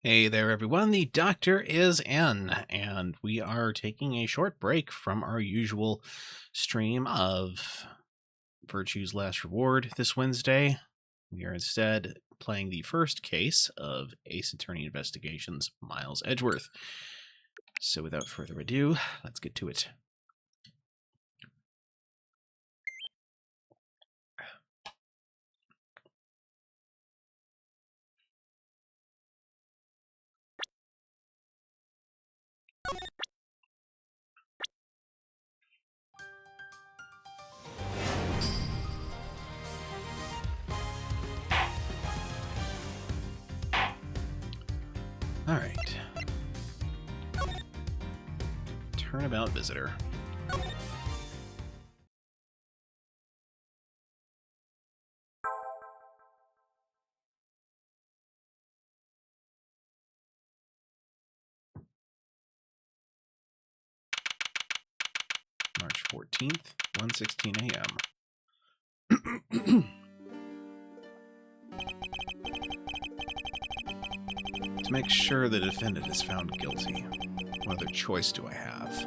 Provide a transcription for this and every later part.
Hey there, everyone. The doctor is in, and we are taking a short break from our usual stream of Virtue's Last Reward this Wednesday. We are instead playing the first case of Ace Attorney Investigations, Miles Edgeworth. So without further ado, let's get to it. All right. Turnabout visitor. March 14th, 1:16 a.m. To make sure the defendant is found guilty, What other choice do I have?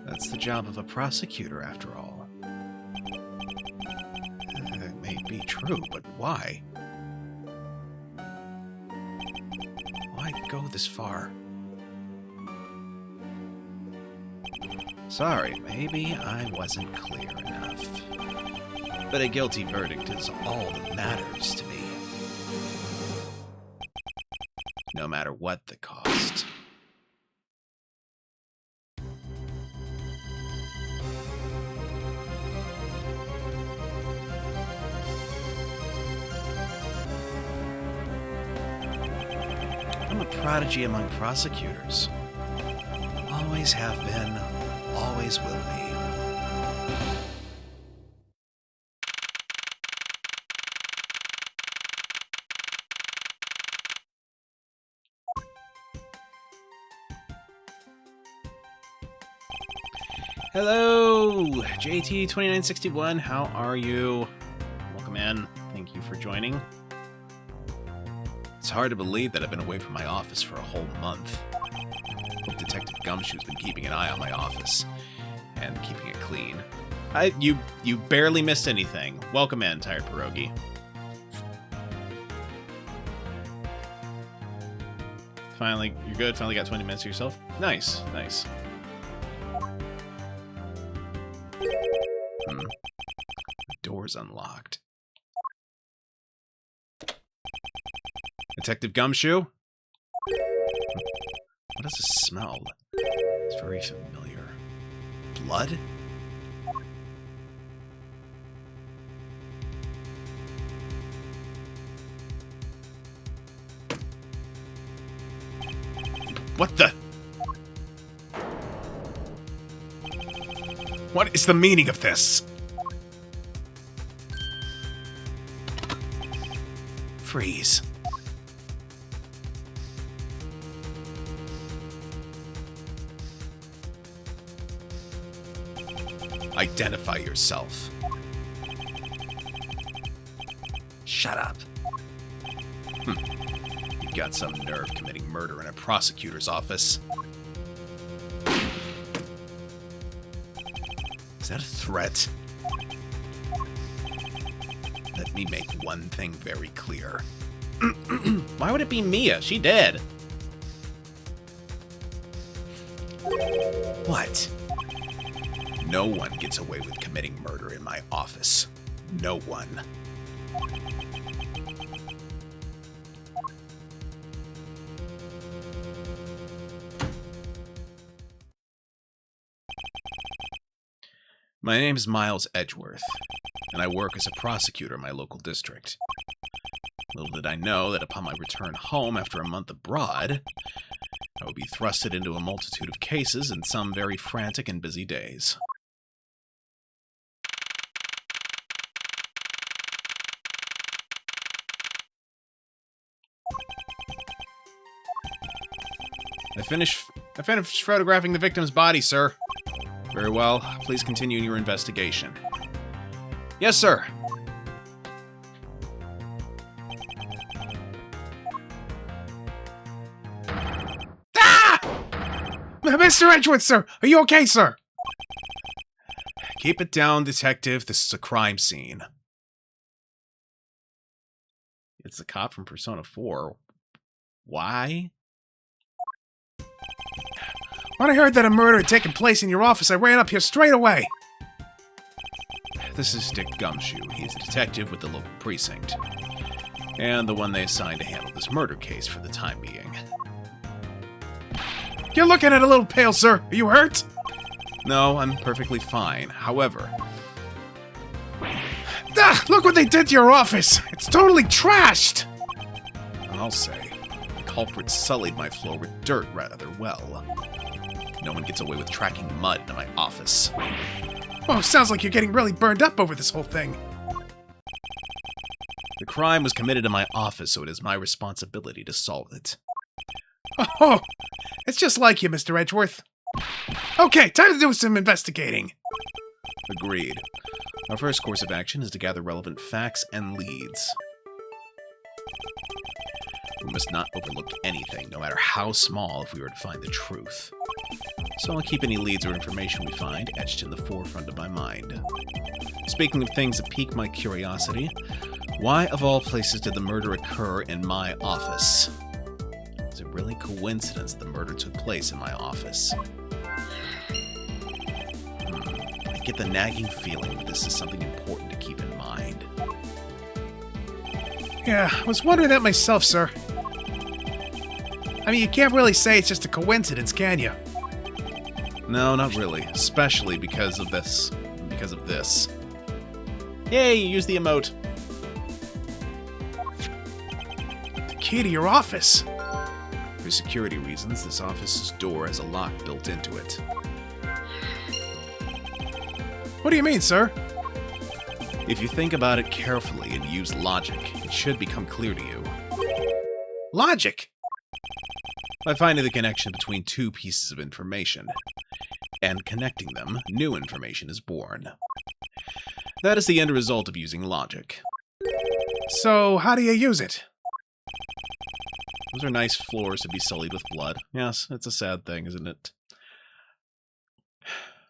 That's the job of a prosecutor, after all. That may be true, but why? Why go this far? Sorry, maybe I wasn't clear enough. But a guilty verdict is all that matters to me. No matter what the cost. I'm a prodigy among prosecutors. Always have been, always will be. Hello, JT2961. How are you? Welcome in. Thank you for joining. It's hard to believe that I've been away from my office for a whole month. Detective Gumshoe's been keeping an eye on my office and keeping it clean. You barely missed anything. Welcome in, Tired Pierogi. Finally, you're good? Finally got 20 minutes to yourself? Nice, nice. The door's unlocked. Detective Gumshoe? What does this smell? It's very familiar. Blood? What the? What is the meaning of this? Freeze. Identify yourself. Shut up. You got some nerve committing murder in a prosecutor's office. Is that a threat? Let me make one thing very clear. Why would it be Mia? She dead. What? No one gets away with committing murder in my office. No one. My name is Miles Edgeworth, and I work as a prosecutor in my local district. Little did I know that upon my return home after a month abroad, I would be thrusted into a multitude of cases in some very frantic and busy days. I finished photographing the victim's body, sir. Very well. Please continue your investigation. Yes, sir. Ah! Mr. Edgeworth, sir! Are you okay, sir? Keep it down, detective. This is a crime scene. It's a cop from Persona 4. Why? When I heard that a murder had taken place in your office, I ran up here straight away. This is Dick Gumshoe. He's a detective with the local precinct. And the one they assigned to handle this murder case for the time being. You're looking at a little pale, sir. Are you hurt? No, I'm perfectly fine. However... Ah, look what they did to your office! It's totally trashed! I'll say. The culprit sullied my floor with dirt rather well. No one gets away with tracking mud into my office. Oh, sounds like you're getting really burned up over this whole thing. The crime was committed in my office, so it is my responsibility to solve it. Oh, it's just like you, Mr. Edgeworth. Okay, time to do some investigating. Agreed. Our first course of action is to gather relevant facts and leads. We must not overlook anything, no matter how small, if we were to find the truth. So I'll keep any leads or information we find etched in the forefront of my mind. Speaking of things that pique my curiosity, why of all places did the murder occur in my office? Is it really coincidence that the murder took place in my office? I get the nagging feeling that this is something important to keep in mind. Yeah, I was wondering that myself, sir. I mean, you can't really say it's just a coincidence, can you? No, not really. Especially because of this. Yay, you used the emote. The key to your office. For security reasons, this office's door has a lock built into it. What do you mean, sir? If you think about it carefully and use logic, it should become clear to you. Logic? By finding the connection between two pieces of information and connecting them, new information is born. That is the end result of using logic. So, how do you use it? Those are nice floors to be sullied with blood. Yes, it's a sad thing, isn't it?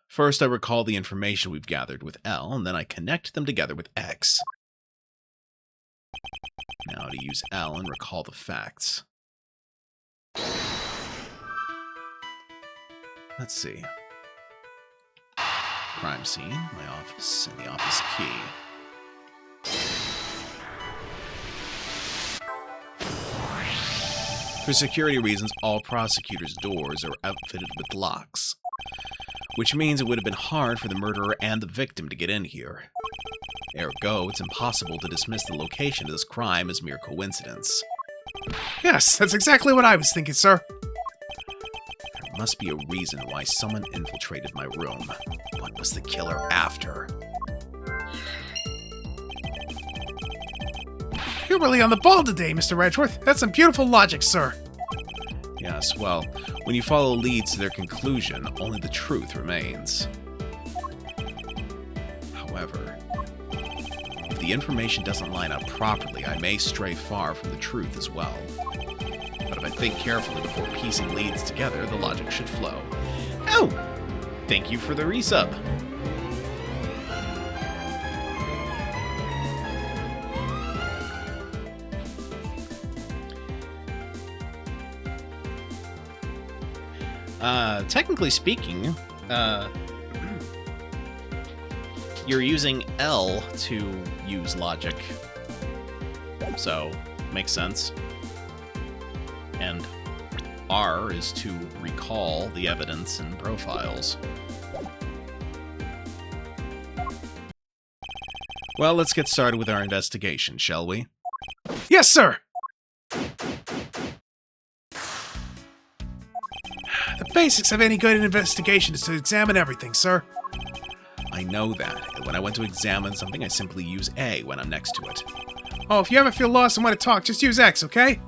First, I recall the information we've gathered with L, and then I connect them together with X. Now to use L and recall the facts. Let's see. Crime scene, my office, and the office key. For security reasons, all prosecutors' doors are outfitted with locks, which means it would have been hard for the murderer and the victim to get in here. Ergo, it's impossible to dismiss the location of this crime as mere coincidence. Yes, that's exactly what I was thinking, sir. There must be a reason why someone infiltrated my room. What was the killer after? You're really on the ball today, Mr. Edgeworth. That's some beautiful logic, sir. Yes, well, when you follow leads to their conclusion, only the truth remains. However, if the information doesn't line up properly, I may stray far from the truth as well. But if I think carefully before piecing leads together, the logic should flow. Oh! Thank you for the resub. Technically speaking, you're using L to use logic. So, makes sense. And R is to recall the evidence and profiles. Well, let's get started with our investigation, shall we? Yes, sir! The basics of any good investigation is to examine everything, sir. I know that, and when I want to examine something, I simply use A when I'm next to it. Oh, if you ever feel lost and want to talk, just use X, okay?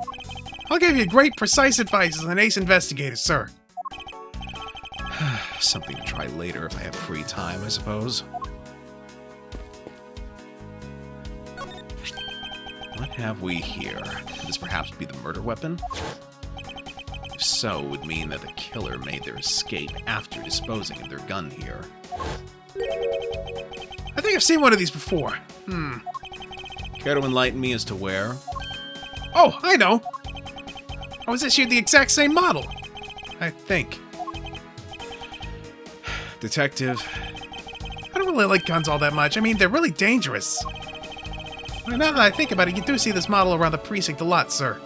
I'll give you great, precise advice as an ace investigator, sir. Something to try later if I have free time, I suppose. What have we here? Could this perhaps be the murder weapon? If so, it would mean that the killer made their escape after disposing of their gun here. I think I've seen one of these before. Care to enlighten me as to where? Oh, I know! I was issued the exact same model. I think. Detective. I don't really like guns all that much. I mean, they're really dangerous. Now that I think about it, you do see this model around the precinct a lot, sir.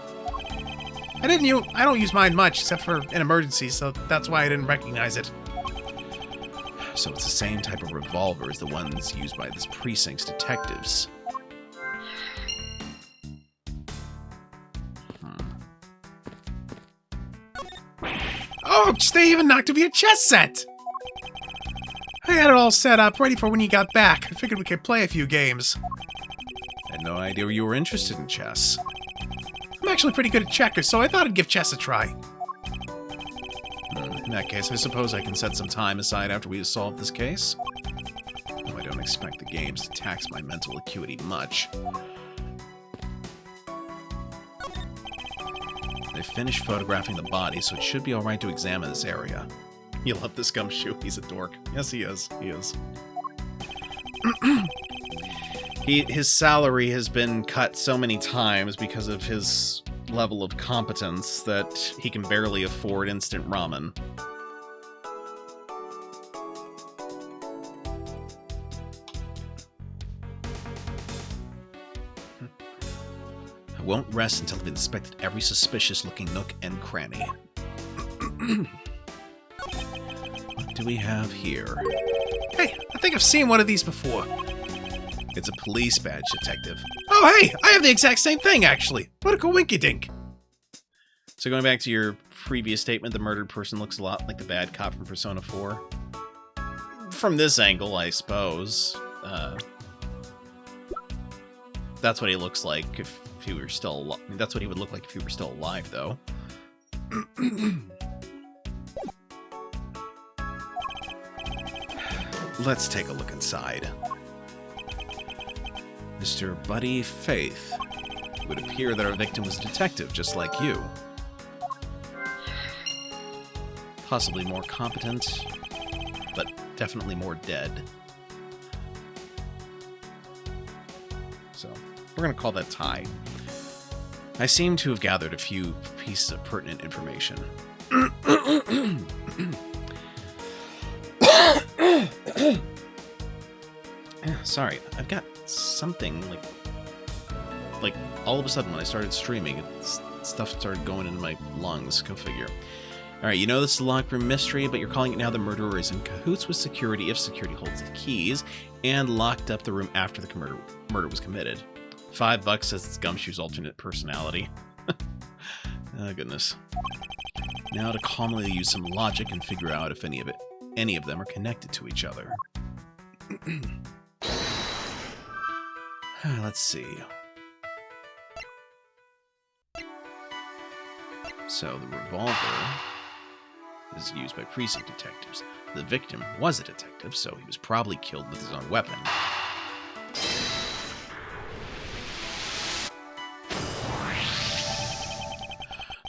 I don't use mine much, except for an emergency, so that's why I didn't recognize it. So it's the same type of revolver as the ones used by this precinct's detectives. Oh, they even knocked over your chess set! I had it all set up, ready for when you got back. I figured we could play a few games. I had no idea you were interested in chess. I'm actually pretty good at checkers, so I thought I'd give chess a try. In that case, I suppose I can set some time aside after we have solved this case. Though I don't expect the games to tax my mental acuity much. I finished photographing the body, so it should be alright to examine this area. You love this Gumshoe. He's a dork. Yes, he is. He is. His salary has been cut so many times because of his level of competence that he can barely afford instant ramen. I won't rest until I've inspected every suspicious-looking nook and cranny. What do we have here? Hey, I think I've seen one of these before. It's a police badge, Detective. Oh, hey! I have the exact same thing, actually. What a coinkydink. So going back to your previous statement, the murdered person looks a lot like the bad cop from Persona 4. From this angle, I suppose. That's what he looks like if he were still alive. I mean, that's what he would look like if he were still alive, though. Let's take a look inside. Mr. Buddy Faith. It would appear that our victim was a detective, just like you. Possibly more competent, but definitely more dead. So, we're going to call that tie. I seem to have gathered a few pieces of pertinent information. Sorry, I've got something like all of a sudden when I started streaming, stuff started going into my lungs. Go figure. All right, you know this is a locked room mystery, but you're calling it now the murderer is in cahoots with security if security holds the keys and locked up the room after the murder was committed. $5 says it's Gumshoe's alternate personality. Oh, goodness. Now to calmly use some logic and figure out if any of them are connected to each other. Let's see. So the revolver is used by precinct detectives. The victim was a detective, so he was probably killed with his own weapon.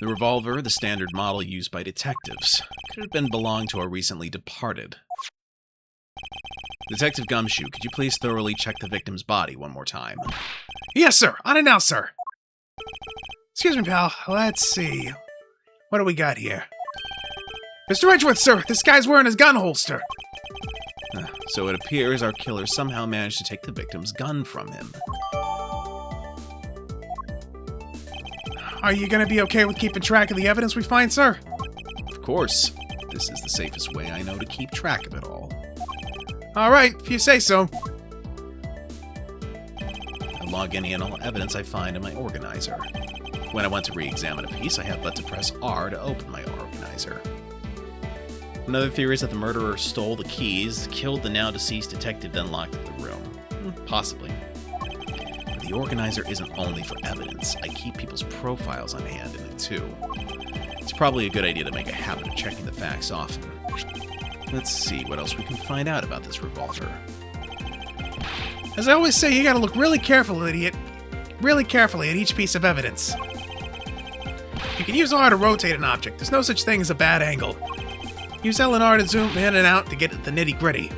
The revolver, the standard model used by detectives, could have been belonged to a recently departed. Detective Gumshoe, could you please thoroughly check the victim's body one more time? Yes, sir. Unannounced, sir. Excuse me, pal. Let's see. What do we got here? Mr. Edgeworth, sir. This guy's wearing his gun holster. So it appears our killer somehow managed to take the victim's gun from him. Are you going to be okay with keeping track of the evidence we find, sir? Of course. This is the safest way I know to keep track of it all. All right, if you say so. I log any and all evidence I find in my organizer. When I want to re-examine a piece, I have but to press R to open my organizer. Another theory is that the murderer stole the keys, killed the now-deceased detective, then locked up the room. Possibly. But the organizer isn't only for evidence. I keep people's profiles on hand in it, too. It's probably a good idea to make a habit of checking the facts often. Let's see what else we can find out about this revolver. As I always say, you gotta look really carefully at each piece of evidence. You can use R to rotate an object. There's no such thing as a bad angle. Use L and R to zoom in and out to get at the nitty-gritty.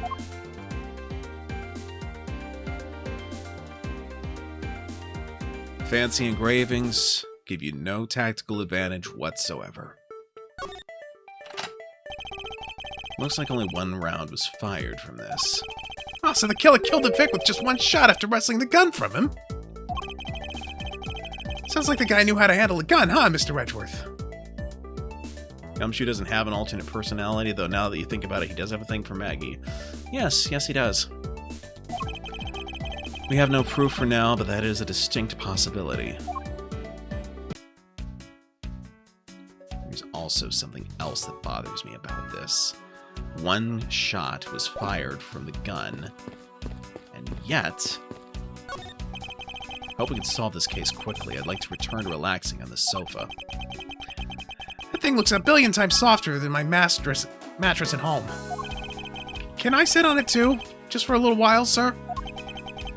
Fancy engravings give you no tactical advantage whatsoever. Looks like only one round was fired from this. Oh, so the killer killed the Vic with just one shot after wresting the gun from him? Sounds like the guy knew how to handle a gun, huh, Mr. Edgeworth? Gumshoe doesn't have an alternate personality, though now that you think about it, he does have a thing for Maggie. Yes, he does. We have no proof for now, but that is a distinct possibility. There's also something else that bothers me about this. One shot was fired from the gun, and yet... Hope we can solve this case quickly. I'd like to return to relaxing on the sofa. That thing looks a billion times softer than my mattress at home. Can I sit on it too? Just for a little while, sir?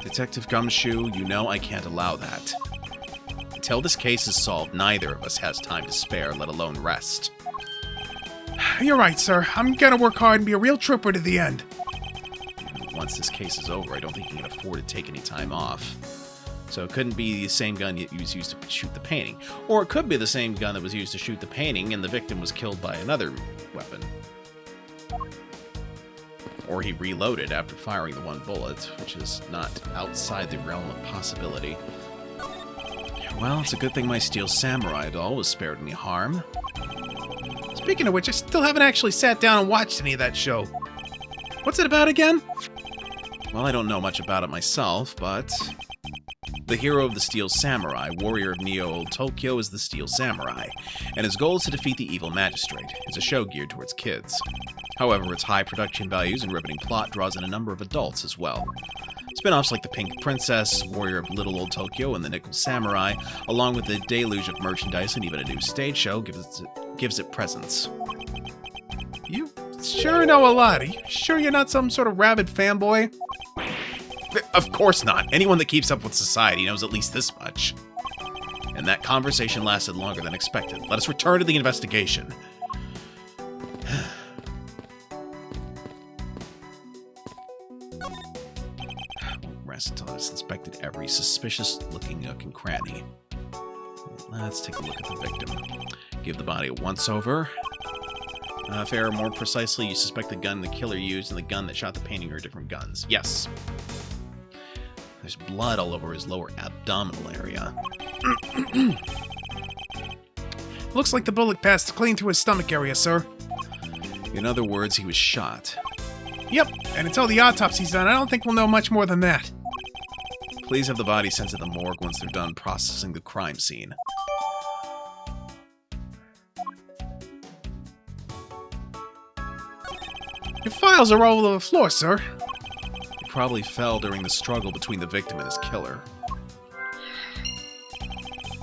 Detective Gumshoe, you know I can't allow that. The Until this case is solved, neither of us has time to spare, let alone rest. You're right, sir. I'm gonna work hard and be a real trooper to the end. Once this case is over, I don't think you can afford to take any time off. So it couldn't be the same gun that was used to shoot the painting. Or it could be the same gun that was used to shoot the painting and the victim was killed by another weapon. Or he reloaded after firing the one bullet, which is not outside the realm of possibility. Well, it's a good thing my steel samurai doll was spared any harm. Speaking of which, I still haven't actually sat down and watched any of that show. What's it about again? Well, I don't know much about it myself, but the hero of the Steel Samurai, warrior of Neo-Old Tokyo, is the Steel Samurai, and his goal is to defeat the evil magistrate. It's a show geared towards kids. However, its high production values and riveting plot draws in a number of adults as well. Spin-offs like The Pink Princess, Warrior of Little Old Tokyo, and The Nickel Samurai, along with a deluge of merchandise and even a new stage show, gives it presence. You sure know a lot. Are you sure you're not some sort of rabid fanboy? Of course not. Anyone that keeps up with society knows at least this much. And that conversation lasted longer than expected. Let us return to the investigation. Rest until I've inspected every suspicious-looking nook and cranny. Let's take a look at the victim. Give the body a once-over. Fair, more precisely, you suspect the gun the killer used and the gun that shot the painting are different guns. Yes. There's blood all over his lower abdominal area. Looks like the bullet passed clean through his stomach area, sir. In other words, he was shot. Yep, and until the autopsy's done, I don't think we'll know much more than that. Please have the body sent to the morgue once they're done processing the crime scene. Your files are all over the floor, sir. He probably fell during the struggle between the victim and his killer.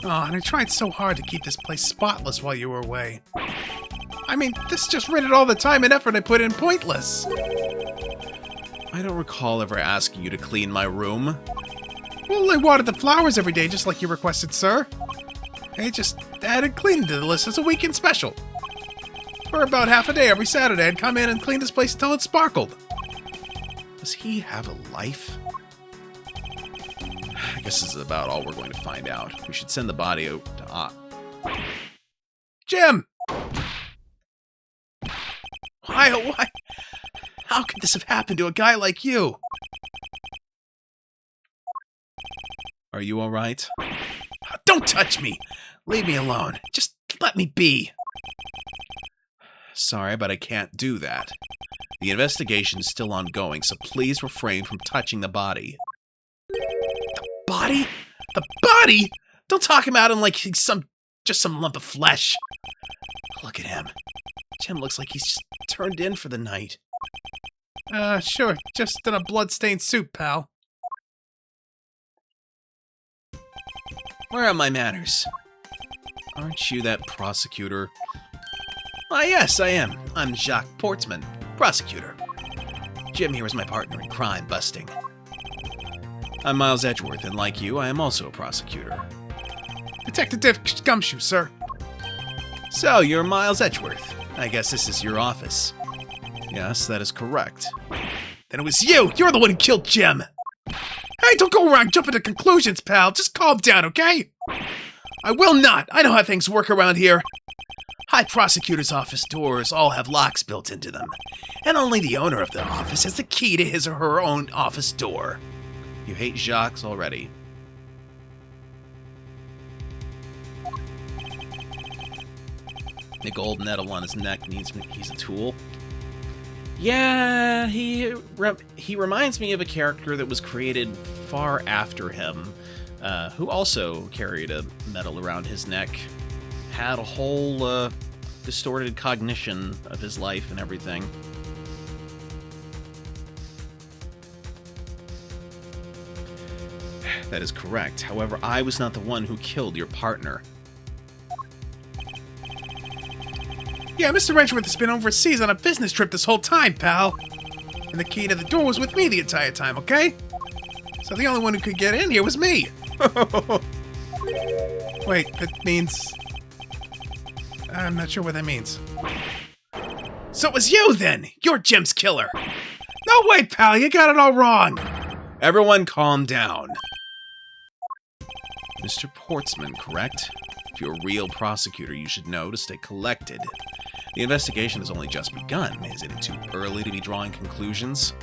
Oh, and I tried so hard to keep this place spotless while you were away. I mean, this just rendered all the time and effort I put in pointless. I don't recall ever asking you to clean my room. Well, I watered the flowers every day just like you requested, sir. I just added cleaning to the list as a weekend special. For about half a day every Saturday, I'd come in and clean this place until it sparkled. Does he have a life? I guess this is about all we're going to find out. We should send the body out to Jim! Why? How could this have happened to a guy like you? Are you alright? Don't touch me! Leave me alone. Just let me be. Sorry, but I can't do that. The investigation is still ongoing, so please refrain from touching the body. The body? The body? Don't talk about him like he's just some lump of flesh. Look at him. Jim looks like he's just turned in for the night. Sure. Just in a blood-stained suit, pal. Where are my manners? Aren't you that prosecutor? Why, yes, I am. I'm Jacques Portsman, prosecutor. Jim here is my partner in crime busting. I'm Miles Edgeworth, and like you, I am also a prosecutor. Detective Dick Gumshoe, sir. So, you're Miles Edgeworth. I guess this is your office. Yes, that is correct. Then it was you! You're the one who killed Jim! Hey, don't go around jumping to conclusions, pal. Just calm down, okay? I will not. I know how things work around here. High prosecutor's office doors all have locks built into them, and only the owner of the office has the key to his or her own office door. You hate Jacques already. The gold nettle on his neck means he's a tool. Yeah, he reminds me of a character that was created far after him, who also carried a medal around his neck, had a whole distorted cognition of his life and everything. That is correct. However, I was not the one who killed your partner. Yeah, Mr. Edgeworth has been overseas on a business trip this whole time, pal. And the key to the door was with me the entire time, okay? So the only one who could get in here was me. Wait, that means... I'm not sure what that means. So it was you, then! You're Jim's killer! No way, pal! You got it all wrong! Everyone calm down. Mr. Portsman, correct? If you're a real prosecutor, you should know to stay collected. The investigation has only just begun. Isn't it too early to be drawing conclusions?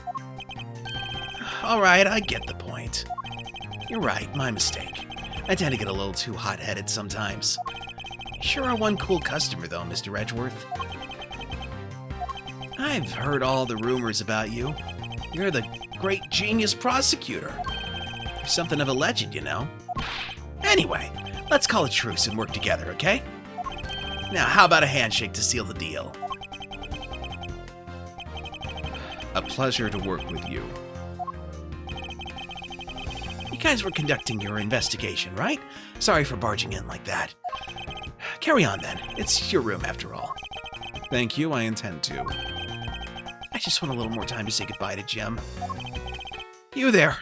Alright, I get the point. You're right, my mistake. I tend to get a little too hot-headed sometimes. You sure are one cool customer, though, Mr. Edgeworth. I've heard all the rumors about you. You're the great genius prosecutor. You're something of a legend, you know. Anyway, let's call a truce and work together, okay? Now, how about a handshake to seal the deal? A pleasure to work with you. You guys were conducting your investigation, right? Sorry for barging in like that. Carry on, then. It's your room, after all. Thank you, I intend to. I just want a little more time to say goodbye to Jim. You there.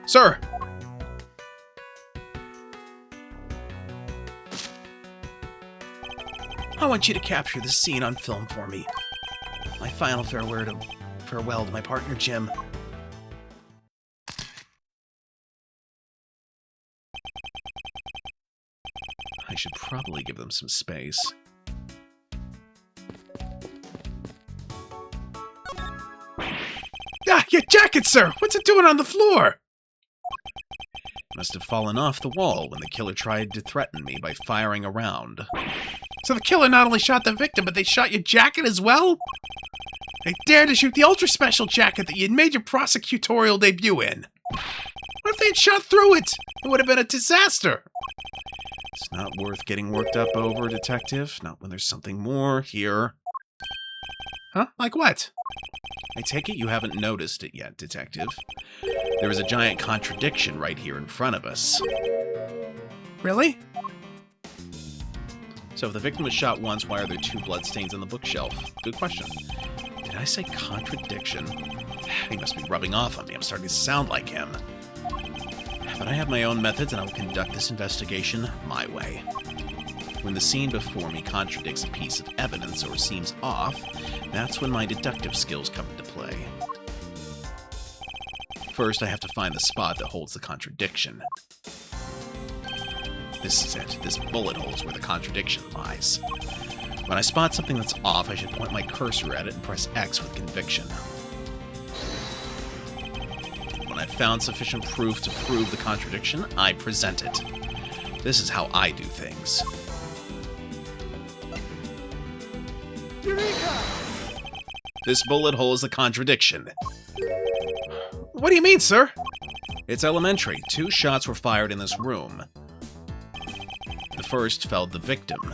Sir! I want you to capture this scene on film for me. My final farewell to my partner, Jim. I should probably give them some space. Ah, your jacket, sir! What's it doing on the floor? Must have fallen off the wall when the killer tried to threaten me by firing a round. So the killer not only shot the victim, but they shot your jacket as well? They dared to shoot the ultra-special jacket that you'd made your prosecutorial debut in. What if they had shot through it? It would have been a disaster. It's not worth getting worked up over, Detective. Not when there's something more here. Huh? Like what? I take it you haven't noticed it yet, Detective. There is a giant contradiction right here in front of us. Really? So if the victim was shot once, why are there 2 bloodstains on the bookshelf? Good question. Did I say contradiction? He must be rubbing off on me. I'm starting to sound like him. But I have my own methods, and I will conduct this investigation my way. When the scene before me contradicts a piece of evidence or seems off, that's when my deductive skills come into play. First, I have to find the spot that holds the contradiction. This is it. This bullet hole is where the contradiction lies. When I spot something that's off, I should point my cursor at it and press X with conviction. When I've found sufficient proof to prove the contradiction, I present it. This is how I do things. Eureka! This bullet hole is the contradiction. What do you mean, sir? It's elementary. 2 shots were fired in this room. The first felled the victim,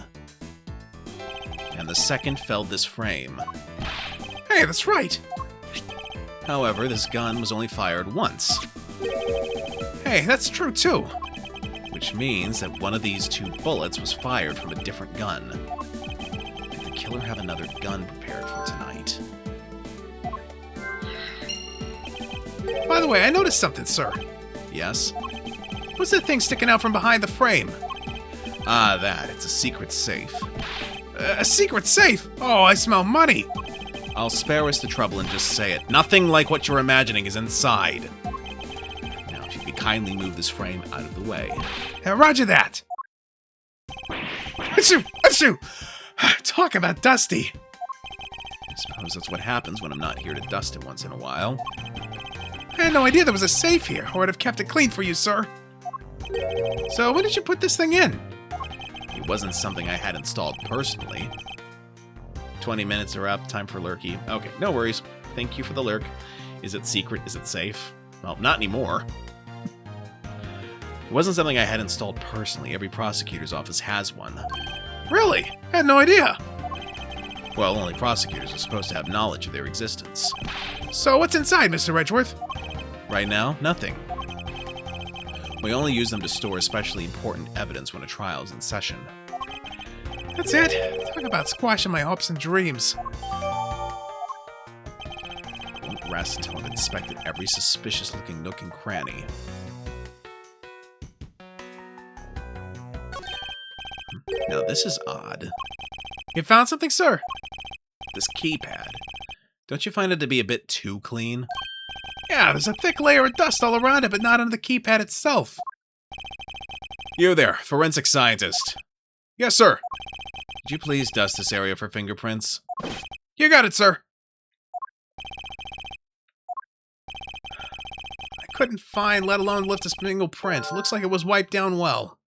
and the second felled this frame. Hey, that's right. However, this gun was only fired once, Hey, that's true too. which means that one of these 2 bullets was fired from a different gun. Did the killer have another gun prepared for tonight? By the way, I noticed something, sir. Yes? What's that thing sticking out from behind the frame? Ah, that. It's a secret safe. A secret safe? Oh, I smell money. I'll spare us the trouble and just say it. Nothing like what you're imagining is inside. Now, if you could kindly move this frame out of the way. Roger that. Achoo! Talk about dusty. I suppose that's what happens when I'm not here to dust it once in a while. I had no idea there was a safe here, or I'd have kept it clean for you, sir. So, when did you put this thing in? It wasn't something I had installed personally. 20 minutes are up. Time for lurky. Okay, no worries. Thank you for the lurk. Is it secret? Is it safe? Well, not anymore. It wasn't something I had installed personally. Every prosecutor's office has one. Really? I had no idea. Well, only prosecutors are supposed to have knowledge of their existence. So, what's inside, Mr. Edgeworth? Right now, nothing. We only use them to store especially important evidence when a trial is in session. That's it. Talk about squashing my hopes and dreams. Won't rest until I've inspected every suspicious-looking nook and cranny. Now this is odd. You found something, sir? This keypad. Don't you find it to be a bit too clean? Yeah, there's a thick layer of dust all around it, but not on the keypad itself. You there, forensic scientist. Yes, sir. Could you please dust this area for fingerprints? You got it, sir. I couldn't find, let alone lift a single print. Looks like it was wiped down well.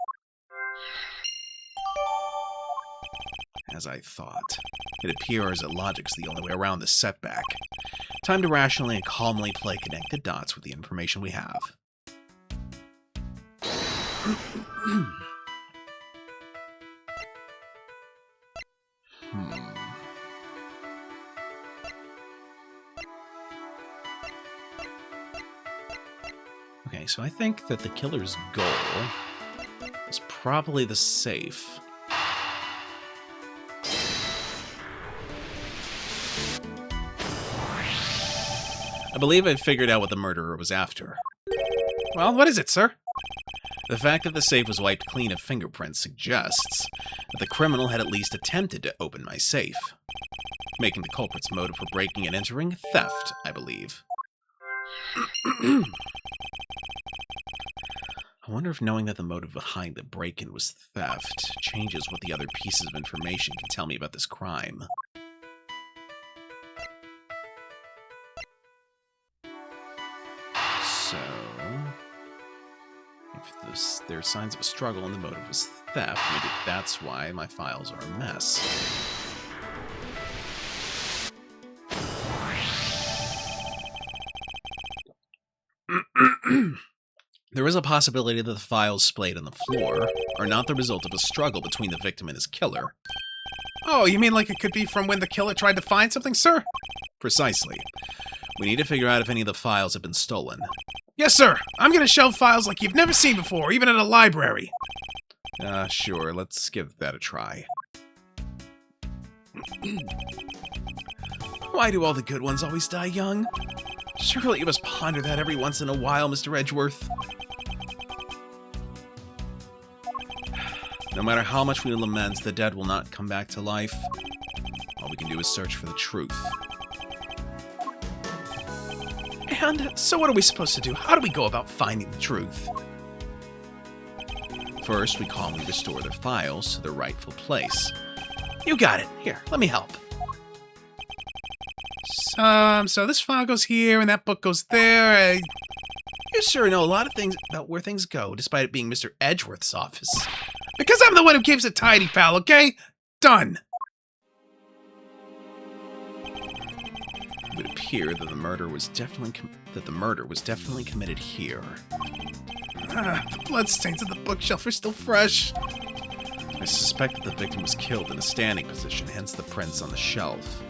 As I thought. It appears that logic's the only way around this setback. Time to rationally and calmly connect the dots with the information we have. Okay, so I think that the killer's goal is probably the safe. I believe I figured out what the murderer was after. Well, what is it, sir? The fact that the safe was wiped clean of fingerprints suggests that the criminal had at least attempted to open my safe, making the culprit's motive for breaking and entering theft, I believe. I wonder if knowing that the motive behind the break-in was theft changes what the other pieces of information can tell me about this crime. So, if there are signs of a struggle and the motive was theft, maybe that's why my files are a mess. There is a possibility that the files splayed on the floor are not the result of a struggle between the victim and his killer. Oh, you mean like it could be from when the killer tried to find something, sir? Precisely. We need to figure out if any of the files have been stolen. Yes, sir. I'm gonna shelve files like you've never seen before, even at a library. Sure. Let's give that a try. Why do all the good ones always die young? Surely you must ponder that every once in a while, Mr. Edgeworth. No matter how much we lament, the dead will not come back to life. All we can do is search for the truth. And so what are we supposed to do? How do we go about finding the truth? First, we calmly restore their files to their rightful place. You got it. Here, let me help. So this file goes here, and that book goes there. You sure know a lot of things about where things go, despite it being Mr. Edgeworth's office. Because I'm the one who keeps it tidy, pal, okay? Done. It would appear that the murder was definitely committed here. The bloodstains on the bookshelf are still fresh. I suspect that the victim was killed in a standing position, hence the prints on the shelf.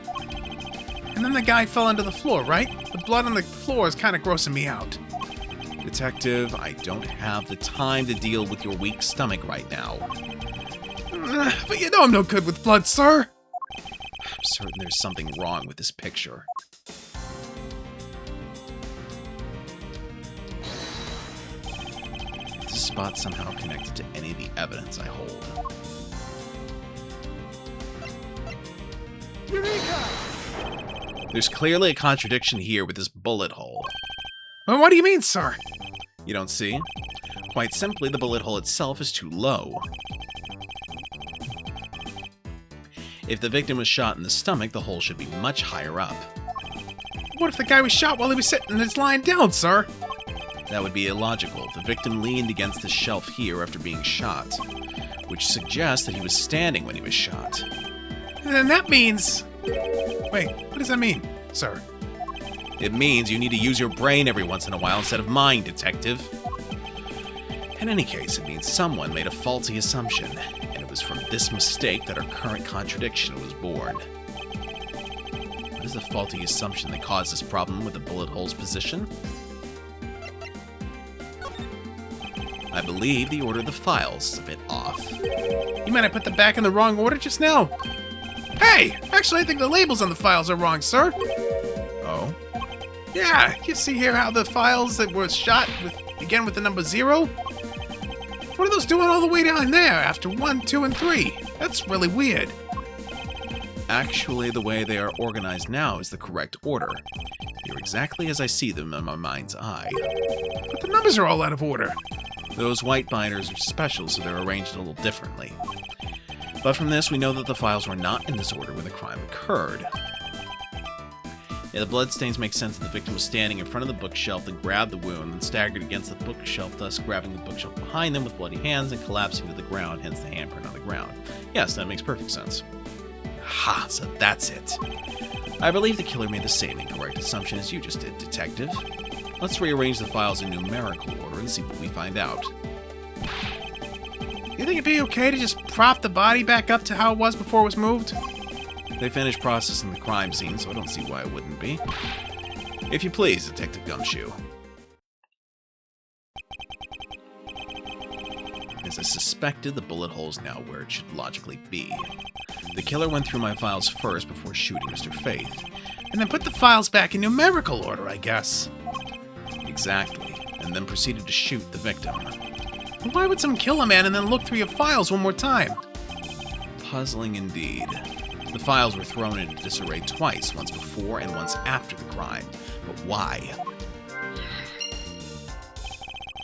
And then the guy fell onto the floor, right? The blood on the floor is kind of grossing me out. Detective, I don't have the time to deal with your weak stomach right now. But you know I'm no good with blood, sir. I'm certain there's something wrong with this picture. Is this spot somehow connected to any of the evidence I hold? Eureka! There's clearly a contradiction here with this bullet hole. Well, what do you mean, sir? You don't see? Quite simply, the bullet hole itself is too low. If the victim was shot in the stomach, the hole should be much higher up. What if the guy was shot while he was sitting and is lying down, sir? That would be illogical. The victim leaned against the shelf here after being shot, which suggests that he was standing when he was shot. Then that means... Wait, what does that mean, sir? It means you need to use your brain every once in a while instead of mine, detective. In any case, it means someone made a faulty assumption, and it was from this mistake that our current contradiction was born. What is the faulty assumption that caused this problem with the bullet hole's position? I believe the order of the files is a bit off. You mean I put them back in the wrong order just now? Hey! Actually, I think the labels on the files are wrong, sir. Oh? Yeah, you see here how the files that were shot begin with the number 0? What are those doing all the way down there after 1, 2, and 3? That's really weird. Actually, the way they are organized now is the correct order. They're exactly as I see them in my mind's eye. But the numbers are all out of order. Those white binders are special, so they're arranged a little differently. But from this, we know that the files were not in this order when the crime occurred. Yeah, the bloodstains make sense that the victim was standing in front of the bookshelf, then grabbed the wound, then staggered against the bookshelf, thus grabbing the bookshelf behind them with bloody hands and collapsing to the ground, hence the handprint on the ground. Yes, that makes perfect sense. Ha, so that's it. I believe the killer made the same incorrect assumption as you just did, Detective. Let's rearrange the files in numerical order and see what we find out. You think it'd be okay to just prop the body back up to how it was before it was moved? They finished processing the crime scene, so I don't see why it wouldn't be. If you please, Detective Gumshoe. As I suspected, the bullet hole's now where it should logically be. The killer went through my files first before shooting Mr. Faith. And then put the files back in numerical order, I guess. Exactly, and then proceeded to shoot the victim. Why would someone kill a man and then look through your files one more time? Puzzling indeed. The files were thrown into disarray twice, once before and once after the crime. But why?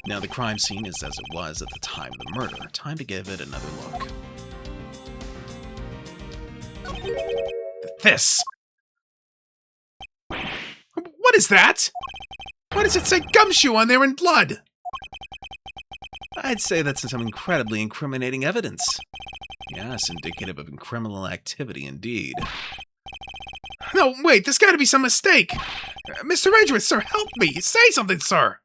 Now the crime scene is as it was at the time of the murder. Time to give it another look. This! What is that? Why does it say Gumshoe on there in blood? I'd say that's some incredibly incriminating evidence. Yes, indicative of criminal activity indeed. No, wait, there's gotta be some mistake. Mr. Edgeworth, sir, help me. Say something, sir.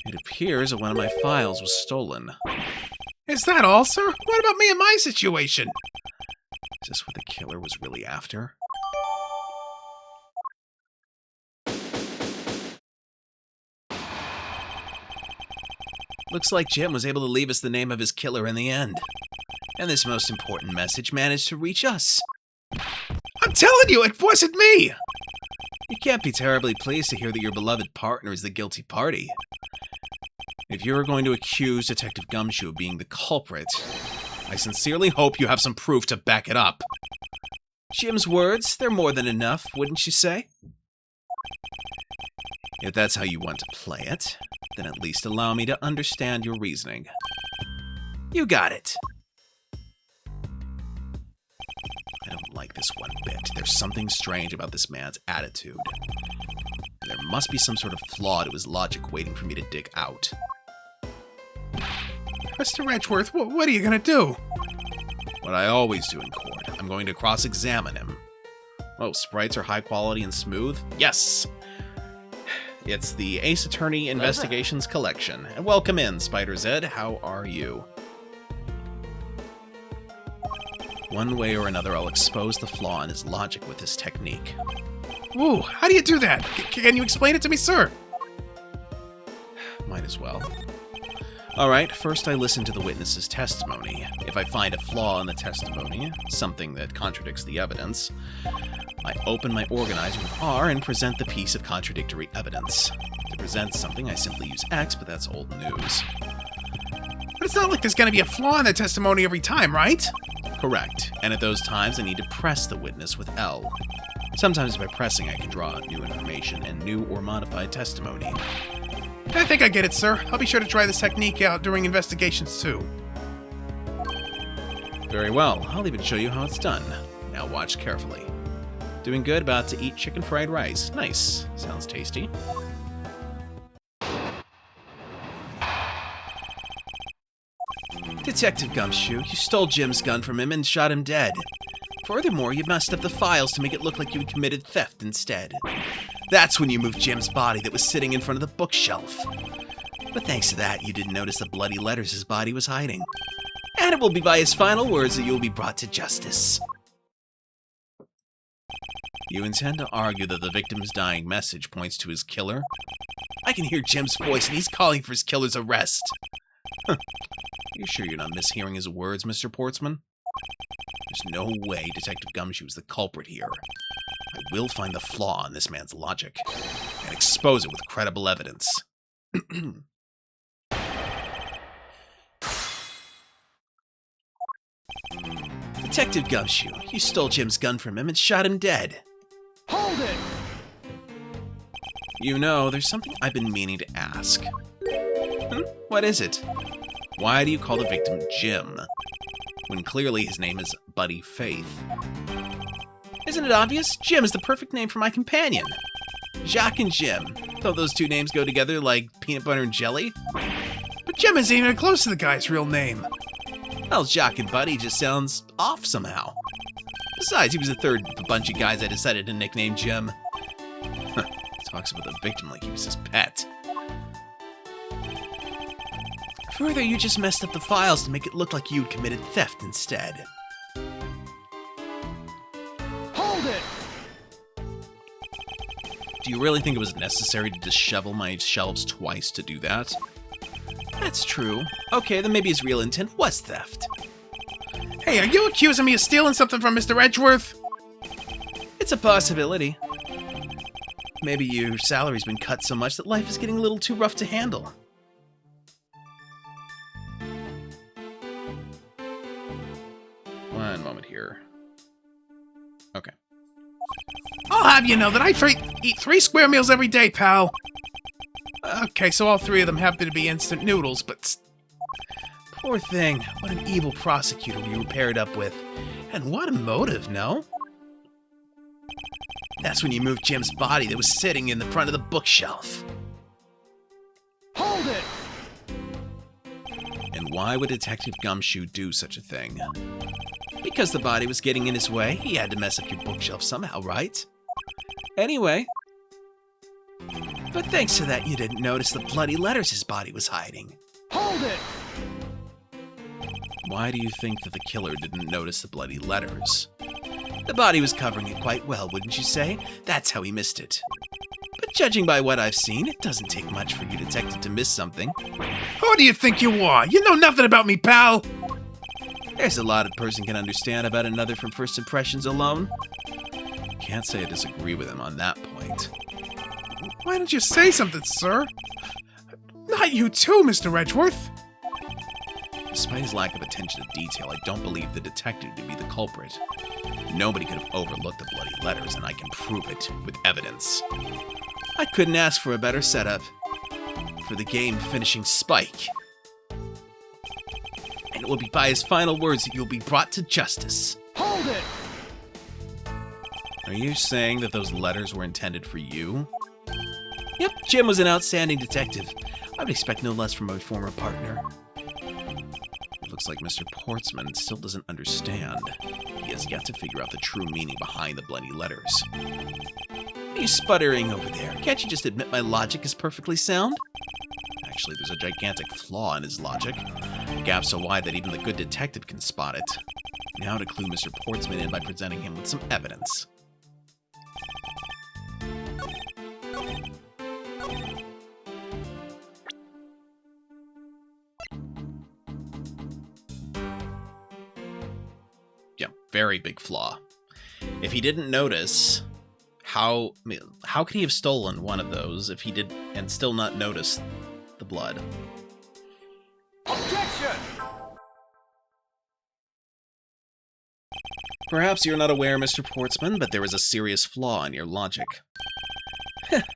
It appears that one of my files was stolen. Is that all, sir? What about me and my situation? Is this what the killer was really after? Looks like Jim was able to leave us the name of his killer in the end. And this most important message managed to reach us. I'm telling you, it wasn't me! You can't be terribly pleased to hear that your beloved partner is the guilty party. If you're going to accuse Detective Gumshoe of being the culprit, I sincerely hope you have some proof to back it up. Jim's words, they're more than enough, wouldn't you say? If that's how you want to play it, then at least allow me to understand your reasoning. You got it. I don't like this one bit. There's something strange about this man's attitude. There must be some sort of flaw to his logic waiting for me to dig out. Mr. Edgeworth, what are you gonna do? What I always do in court. I'm going to cross-examine him. Oh, sprites are high quality and smooth? Yes! It's the Ace Attorney Investigations Collection. And welcome in, Spider Zed. How are you? One way or another, I'll expose the flaw in his logic with this technique. Ooh, how do you do that? Can you explain it to me, sir? Might as well. Alright, first I listen to the witness's testimony. If I find a flaw in the testimony, something that contradicts the evidence, I open my organizer with R and present the piece of contradictory evidence. To present something, I simply use X, but that's old news. But it's not like there's gonna be a flaw in the testimony every time, right? Correct, and at those times I need to press the witness with L. Sometimes by pressing I can draw out new information and new or modified testimony. I think I get it, sir. I'll be sure to try this technique out during investigations, too. Very well, I'll even show you how it's done. Now watch carefully. Doing good, about to eat chicken fried rice. Nice. Sounds tasty. Detective Gumshoe, you stole Jim's gun from him and shot him dead. Furthermore, you messed up the files to make it look like you had committed theft instead. That's when you moved Jim's body that was sitting in front of the bookshelf. But thanks to that, you didn't notice the bloody letters his body was hiding. And it will be by his final words that you will be brought to justice. You intend to argue that the victim's dying message points to his killer? I can hear Jim's voice and he's calling for his killer's arrest. Are you sure you're not mishearing his words, Mr. Portsman? There's no way Detective Gumshoe is the culprit here. I will find the flaw in this man's logic and expose it with credible evidence. Detective Gumshoe, you stole Jim's gun from him and shot him dead. Hold it! You know, there's something I've been meaning to ask. What is it? Why do you call the victim Jim, when clearly his name is Buddy Faith? Isn't it obvious? Jim is the perfect name for my companion. Jacques and Jim. Though those two names go together like peanut butter and jelly. But Jim isn't even close to the guy's real name. Well, Jacques and Buddy just sounds off somehow. Besides, he was the third of a bunch of guys I decided to nickname Jim. Talks about the victim like he was his pet. Further, you just messed up the files to make it look like you'd committed theft instead. Hold it! Do you really think it was necessary to dishevel my shelves twice to do that? That's true. Okay, then maybe his real intent was theft. Hey, are you accusing me of stealing something from Mr. Edgeworth? It's a possibility. Maybe your salary's been cut so much that life is getting a little too rough to handle. One moment here. Okay. I'll have you know that I eat 3 square meals every day, pal. Okay, so all 3 of them happen to be instant noodles, but... Poor thing. What an evil prosecutor we were paired up with. And what a motive, no? That's when you moved Jim's body that was sitting in the front of the bookshelf. Hold it! And why would Detective Gumshoe do such a thing? Because the body was getting in his way. He had to mess up your bookshelf somehow, right? Anyway. But thanks to that, you didn't notice the bloody letters his body was hiding. Hold it! Why do you think that the killer didn't notice the bloody letters? The body was covering it quite well, wouldn't you say? That's how he missed it. But judging by what I've seen, it doesn't take much for you, detective, to miss something. Who do you think you are? You know nothing about me, pal! There's a lot a person can understand about another from first impressions alone. Can't say I disagree with him on that point. Why don't you say something, sir? Not you too, Mr. Edgeworth! Despite his lack of attention to detail, I don't believe the detective to be the culprit. Nobody could have overlooked the bloody letters, and I can prove it with evidence. I couldn't ask for a better setup for the game-finishing Spike. And it will be by his final words that you'll be brought to justice. Hold it! Are you saying that those letters were intended for you? Yep, Jim was an outstanding detective. I would expect no less from my former partner. It looks like Mr. Portsman still doesn't understand. He has yet to figure out the true meaning behind the bloody letters. What are you sputtering over there? Can't you just admit my logic is perfectly sound? Actually, there's a gigantic flaw in his logic. A gap so wide that even the good detective can spot it. Now to clue Mr. Portsman in by presenting him with some evidence. Yeah, very big flaw. If he didn't notice, how could he have stolen one of those if he did and still not notice the blood? Objection! Perhaps you're not aware, Mr. Portsman, but there is a serious flaw in your logic.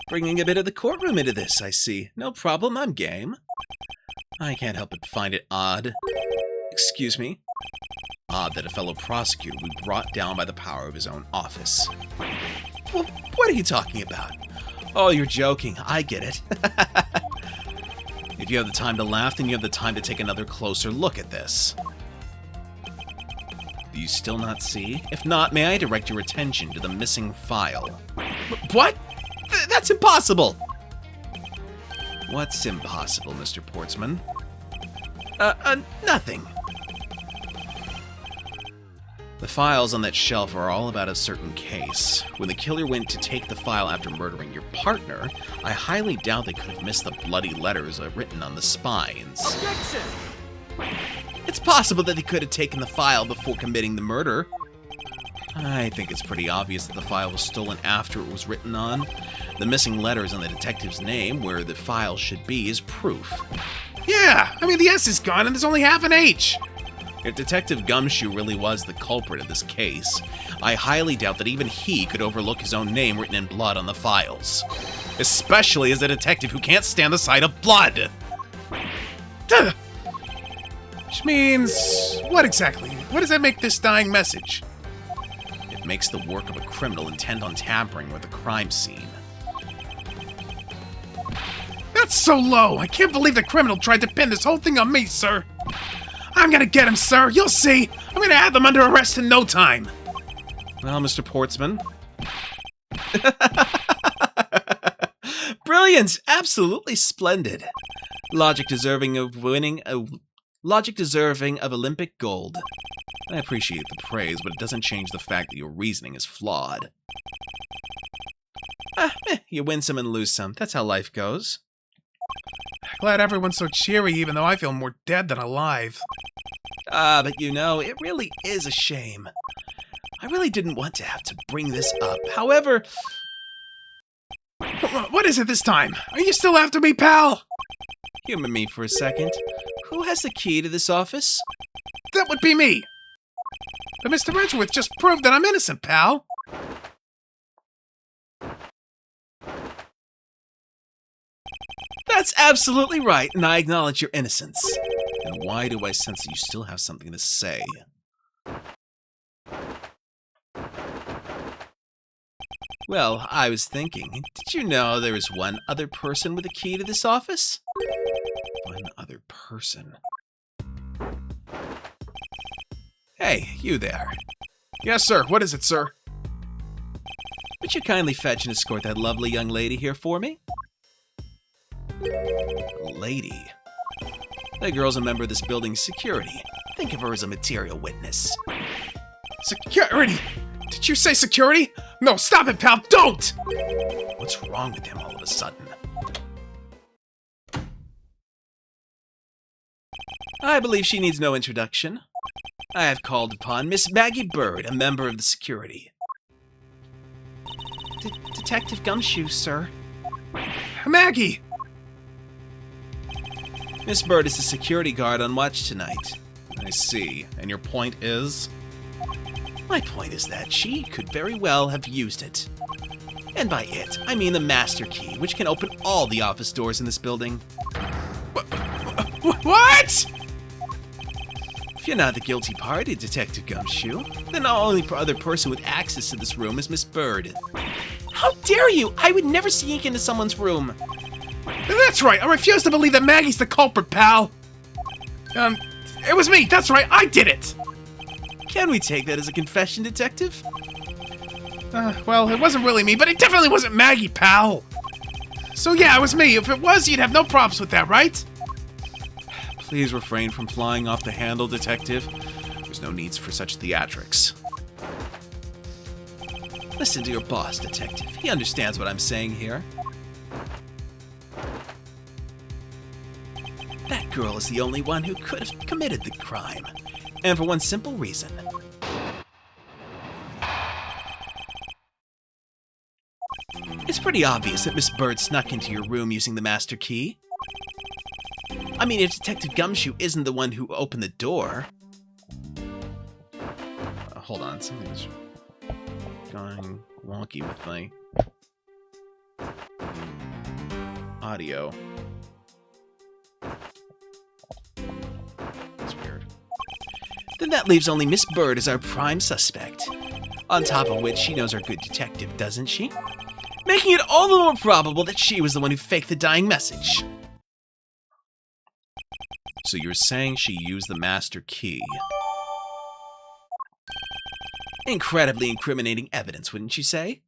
Bringing a bit of the courtroom into this, I see. No problem, I'm game. I can't help but find it odd. Excuse me? Odd that a fellow prosecutor would be brought down by the power of his own office. Well, what are you talking about? Oh, you're joking. I get it. If you have the time to laugh, then you have the time to take another closer look at this. Do you still not see? If not, may I direct your attention to the missing file? What? That's impossible! What's impossible, Mr. Portsman? Nothing. The files on that shelf are all about a certain case. When the killer went to take the file after murdering your partner, I highly doubt they could have missed the bloody letters written on the spines. Objection! It's possible that they could have taken the file before committing the murder. I think it's pretty obvious that the file was stolen after it was written on. The missing letters on the detective's name, where the file should be, is proof. Yeah, I mean, the S is gone and there's only half an H. If Detective Gumshoe really was the culprit of this case, I highly doubt that even he could overlook his own name written in blood on the files. Especially as a detective who can't stand the sight of blood! Duh. Which means... what exactly? What does that make this dying message? It makes the work of a criminal intent on tampering with a crime scene. That's so low! I can't believe the criminal tried to pin this whole thing on me, sir! I'm gonna get him, sir! You'll see! I'm gonna have them under arrest in no time! Well, Mr. Portsman... Brilliant! Absolutely splendid. Logic deserving of Olympic gold. I appreciate the praise, but it doesn't change the fact that your reasoning is flawed. You win some and lose some. That's how life goes. Glad everyone's so cheery, even though I feel more dead than alive. But you know, it really is a shame. I really didn't want to have to bring this up. However... What is it this time? Are you still after me, pal? Humor me for a second. Who has the key to this office? That would be me. But Mr. Edgeworth just proved that I'm innocent, pal. That's absolutely right, and I acknowledge your innocence. And why do I sense that you still have something to say? Well, I was thinking, did you know there is one other person with a key to this office? One other person. Hey, you there. Yes, sir. What is it, sir? Would you kindly fetch and escort that lovely young lady here for me? Lady? That girl's a member of this building's security. Think of her as a material witness. Security? Did you say security? No, stop it, pal! Don't! What's wrong with him all of a sudden? I believe she needs no introduction. I have called upon Miss Maggie Bird, a member of the security. Detective Gumshoe, sir. Maggie! Miss Bird is the security guard on watch tonight. I see. And your point is? My point is that she could very well have used it. And by it, I mean the master key, which can open all the office doors in this building. What? If you're not the guilty party, Detective Gumshoe, then the only other person with access to this room is Miss Bird. How dare you! I would never sneak into someone's room. That's right. I refuse to believe that Maggie's the culprit, pal. It was me. That's right. I did it. Can we take that as a confession, Detective? Well, it wasn't really me, but it definitely wasn't Maggie, pal. So yeah, it was me. If it was, you'd have no problems with that, right? Please refrain from flying off the handle, Detective. There's no needs for such theatrics. Listen to your boss, Detective. He understands what I'm saying here. That girl is the only one who could have committed the crime. And for one simple reason. It's pretty obvious that Miss Bird snuck into your room using the master key. I mean, if Detective Gumshoe isn't the one who opened the door... hold on, something's going wonky with my audio. That's weird. Then that leaves only Miss Bird as our prime suspect. On top of which, she knows our good detective, doesn't she? Making it all the more probable that she was the one who faked the dying message. So you're saying she used the master key? Incredibly incriminating evidence, wouldn't you say?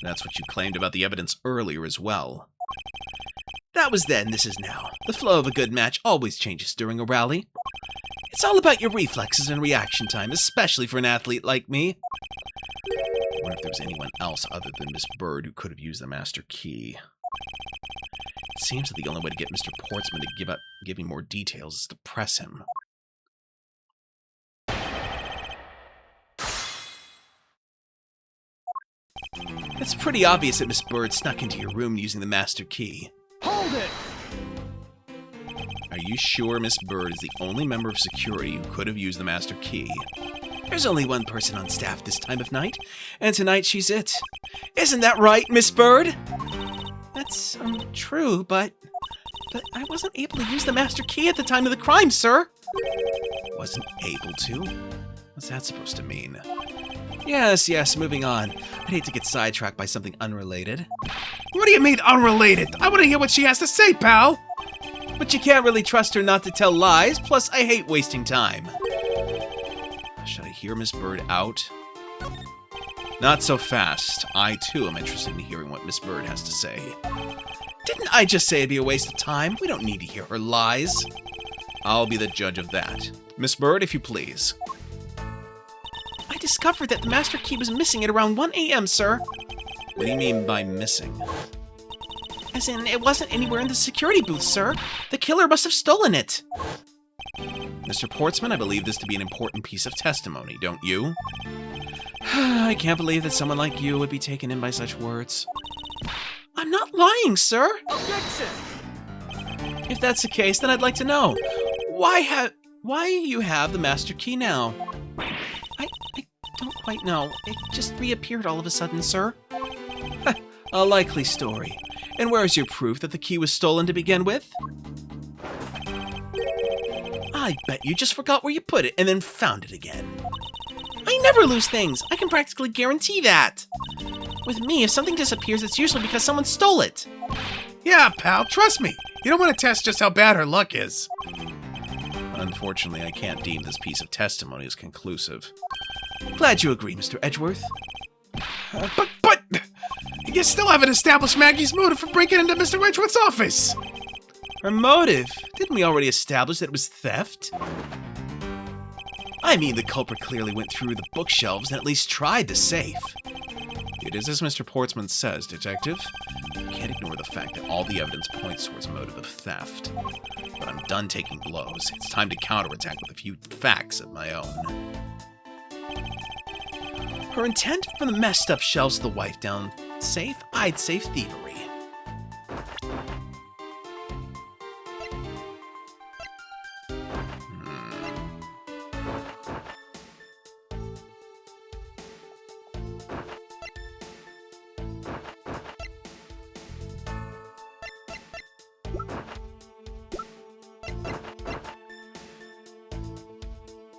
That's what you claimed about the evidence earlier as well. That was then, this is now. The flow of a good match always changes during a rally. It's all about your reflexes and reaction time, especially for an athlete like me. I wonder if there was anyone else other than Miss Bird who could have used the master key. It seems that the only way to get Mr. Portsman to give me more details is to press him. It's pretty obvious that Miss Bird snuck into your room using the master key. Hold it! Are you sure Miss Bird is the only member of security who could have used the master key? There's only one person on staff this time of night, and tonight she's it. Isn't that right, Miss Bird? That's true, but I wasn't able to use the master key at the time of the crime, sir. Wasn't able to? What's that supposed to mean? Yes, moving on. I'd hate to get sidetracked by something unrelated. What do you mean unrelated? I want to hear what she has to say, pal. But you can't really trust her not to tell lies, plus I hate wasting time. Should I hear Miss Bird out? Not so fast. I, too, am interested in hearing what Miss Bird has to say. Didn't I just say it'd be a waste of time? We don't need to hear her lies. I'll be the judge of that. Miss Bird, if you please. I discovered that the master key was missing at around 1 a.m., sir. What do you mean by missing? As in, it wasn't anywhere in the security booth, sir. The killer must have stolen it. Mr. Portsman, I believe this to be an important piece of testimony, don't you? I can't believe that someone like you would be taken in by such words. I'm not lying, sir. Objection! If that's the case, then I'd like to know. Why you have the master key now? I don't quite know. It just reappeared all of a sudden, sir. A likely story. And where's your proof that the key was stolen to begin with? I bet you just forgot where you put it and then found it again. I never lose things. I can practically guarantee that. With me, if something disappears, it's usually because someone stole it. Yeah, pal, trust me. You don't want to test just how bad her luck is. Unfortunately, I can't deem this piece of testimony as conclusive. Glad you agree, Mr. Edgeworth. But, you still haven't established Maggie's motive for breaking into Mr. Edgeworth's office. Her motive? Didn't we already establish that it was theft? I mean, the culprit clearly went through the bookshelves and at least tried the safe. It is as Mr. Portsman says, Detective. You can't ignore the fact that all the evidence points towards a motive of theft. But I'm done taking blows. It's time to counterattack with a few facts of my own. Her intent from the messed up shelves of the wife down safe? I'd say thievery.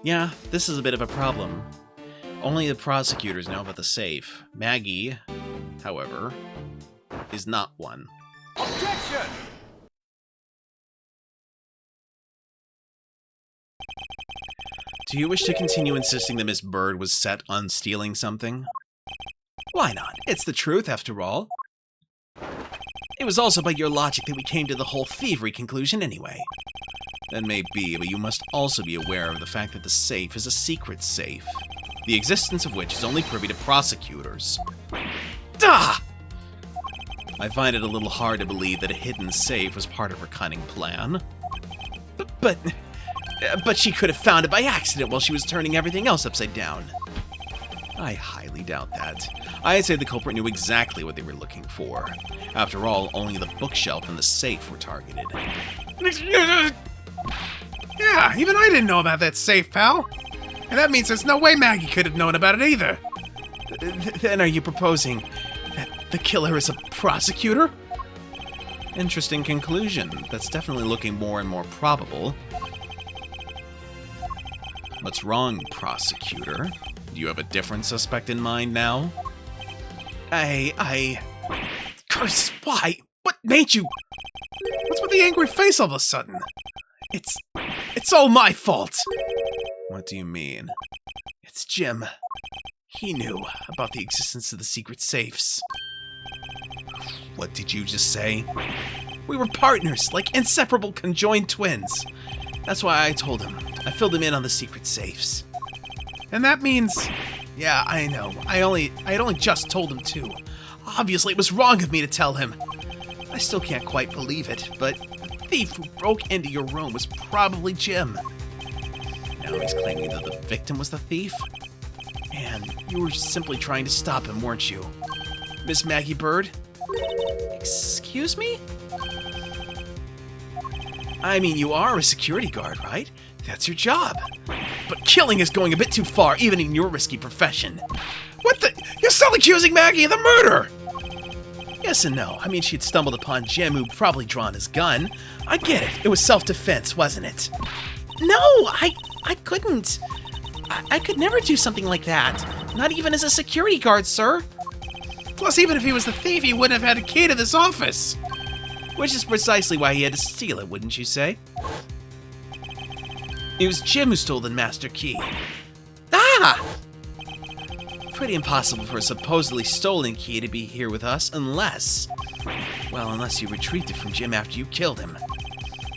Yeah, this is a bit of a problem. Only the prosecutors know about the safe. Maggie, however, is not one. Objection! Do you wish to continue insisting that Miss Bird was set on stealing something? Why not? It's the truth, after all. It was also by your logic that we came to the whole thievery conclusion anyway. That may be, but you must also be aware of the fact that the safe is a secret safe, the existence of which is only privy to prosecutors. Duh! I find it a little hard to believe that a hidden safe was part of her cunning plan. But she could have found it by accident while she was turning everything else upside down. I highly doubt that. I'd say the culprit knew exactly what they were looking for. After all, only the bookshelf and the safe were targeted. Yeah, even I didn't know about that safe, pal. And that means there's no way Maggie could have known about it either. Then are you proposing that the killer is a prosecutor? Interesting conclusion. That's definitely looking more and more probable. What's wrong, prosecutor? Do you have a different suspect in mind now? Curse, why? What made you? What's with the angry face all of a sudden? It's all my fault. What do you mean? It's Jim. He knew about the existence of the secret safes. What did you just say? We were partners, like inseparable conjoined twins. That's why I told him. I filled him in on the secret safes. And that means... Yeah, I know. I had only just told him too. Obviously, it was wrong of me to tell him. I still can't quite believe it, but the thief who broke into your room was probably Jim. Now he's claiming that the victim was the thief? And you were simply trying to stop him, weren't you? Miss Maggie Bird? Excuse me? I mean, you are a security guard, right? That's your job. But killing is going a bit too far, even in your risky profession. What the? You're still accusing Maggie of the murder! Yes and no. I mean, she'd stumbled upon Jim, who'd probably drawn his gun. I get it. It was self-defense, wasn't it? No, I couldn't. I could never do something like that. Not even as a security guard, sir. Plus, even if he was the thief, he wouldn't have had a key to this office. Which is precisely why he had to steal it, wouldn't you say? It was Jim who stole the master key. Ah! Pretty impossible for a supposedly stolen key to be here with us unless you retrieved it from Jim after you killed him.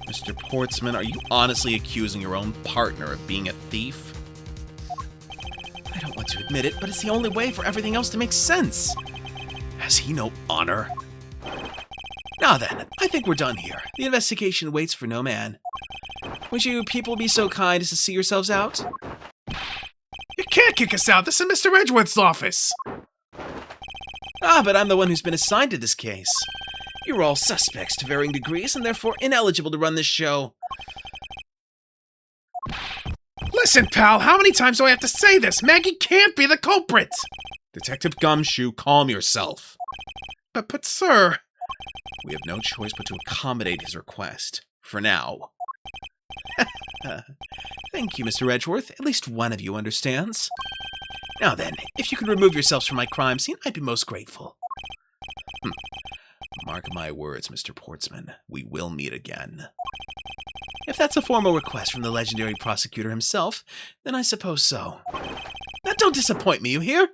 Mr. Portsman, are you honestly accusing your own partner of being a thief? I don't want to admit it, but it's the only way for everything else to make sense. Has he no honor? Now then, I think we're done here. The investigation waits for no man. Would you people be so kind as to see yourselves out? You can't kick us out. This is Mr. Edgeworth's office. Ah, but I'm the one who's been assigned to this case. You're all suspects to varying degrees and therefore ineligible to run this show. Listen, pal, how many times do I have to say this? Maggie can't be the culprit! Detective Gumshoe, calm yourself. But sir... We have no choice but to accommodate his request. For now. Thank you, Mr. Edgeworth. At least one of you understands. Now then, if you could remove yourselves from my crime scene, I'd be most grateful. Mark my words, Mr. Portsman. We will meet again. If that's a formal request from the legendary prosecutor himself, then I suppose so. Now don't disappoint me, you hear?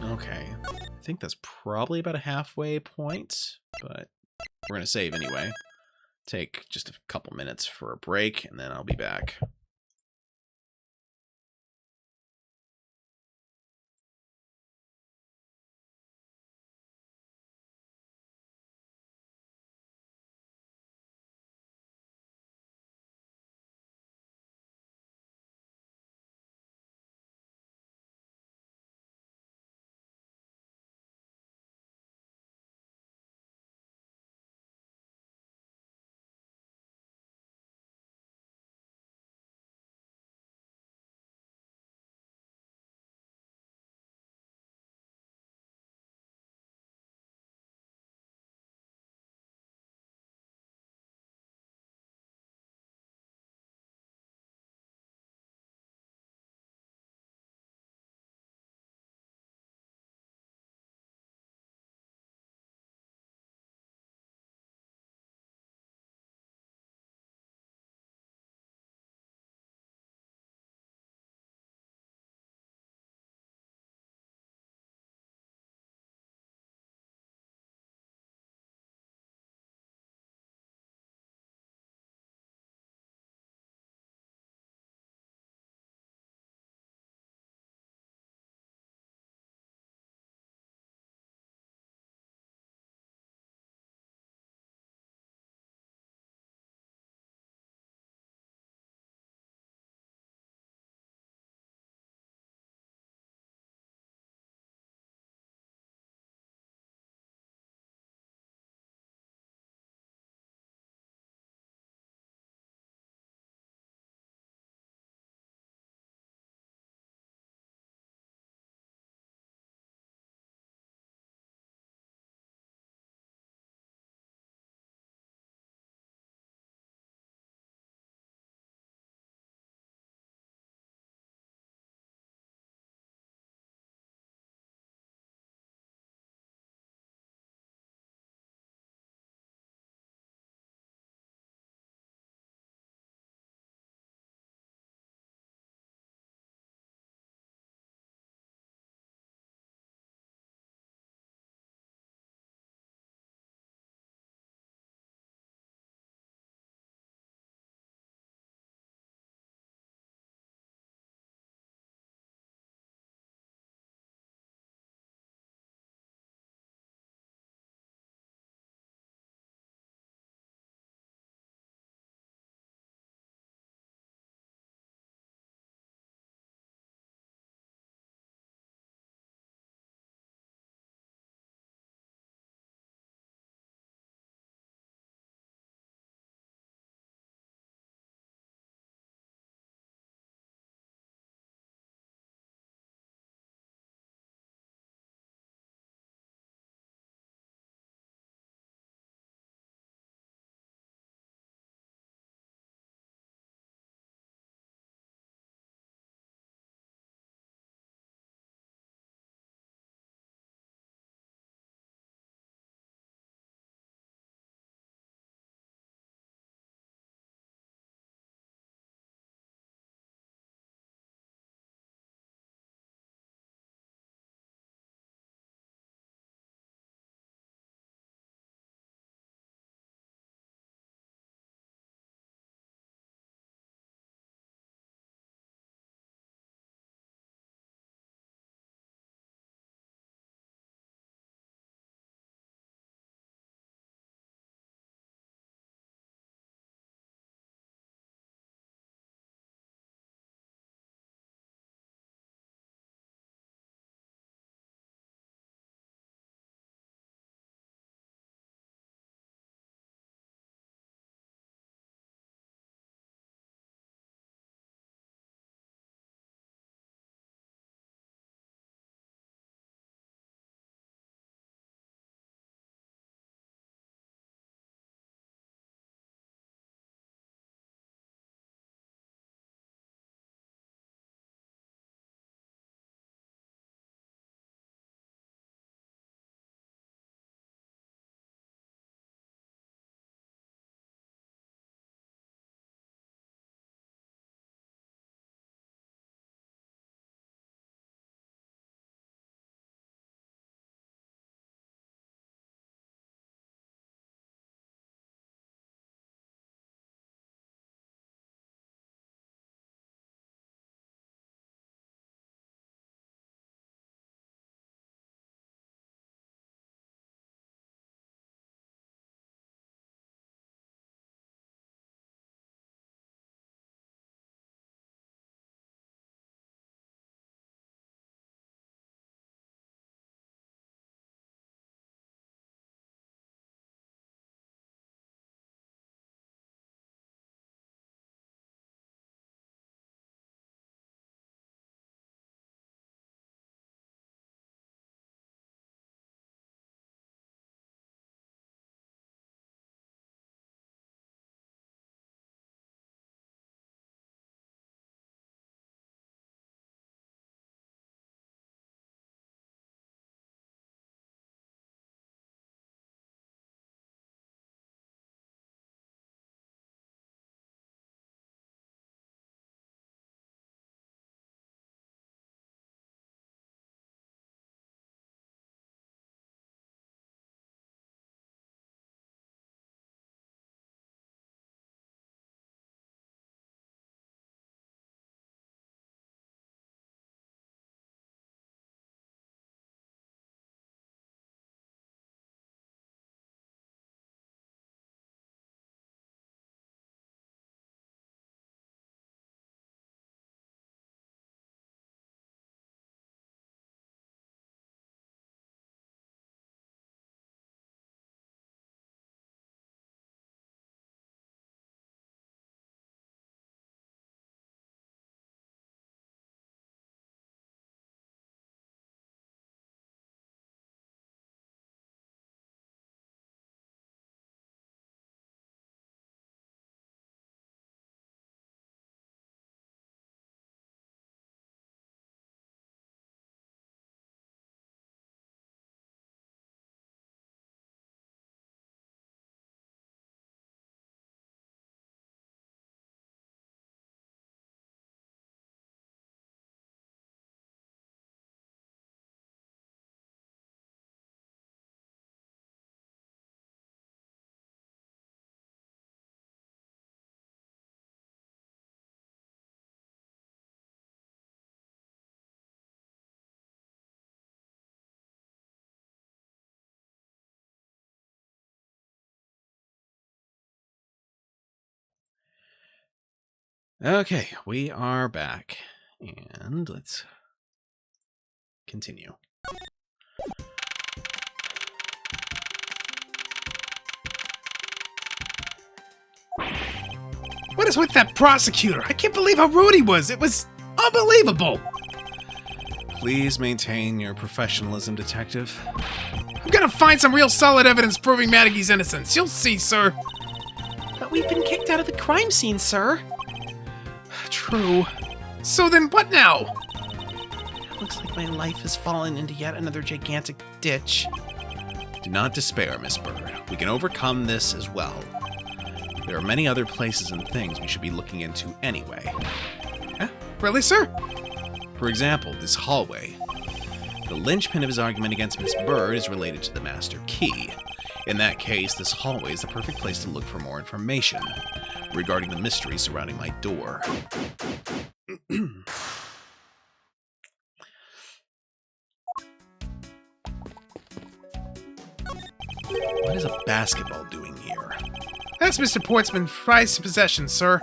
Okay. I think that's probably about a halfway point, but we're going to save anyway. Take just a couple minutes for a break, and then I'll be back. Okay, we are back. And let's continue. What is with that prosecutor? I can't believe how rude he was. It was unbelievable. Please maintain your professionalism, Detective. I'm gonna find some real solid evidence proving Madagie's innocence. You'll see, sir. But we've been kicked out of the crime scene, sir. True. So then what now? Looks like my life has fallen into yet another gigantic ditch. Do not despair, Miss Bird. We can overcome this as well. There are many other places and things we should be looking into anyway. Huh? Really, sir? For example, this hallway. The linchpin of his argument against Miss Bird is related to the master key. In that case, this hallway is the perfect place to look for more information regarding the mystery surrounding my door. What is a basketball doing here? That's Mr. Portsman's prized possession, sir.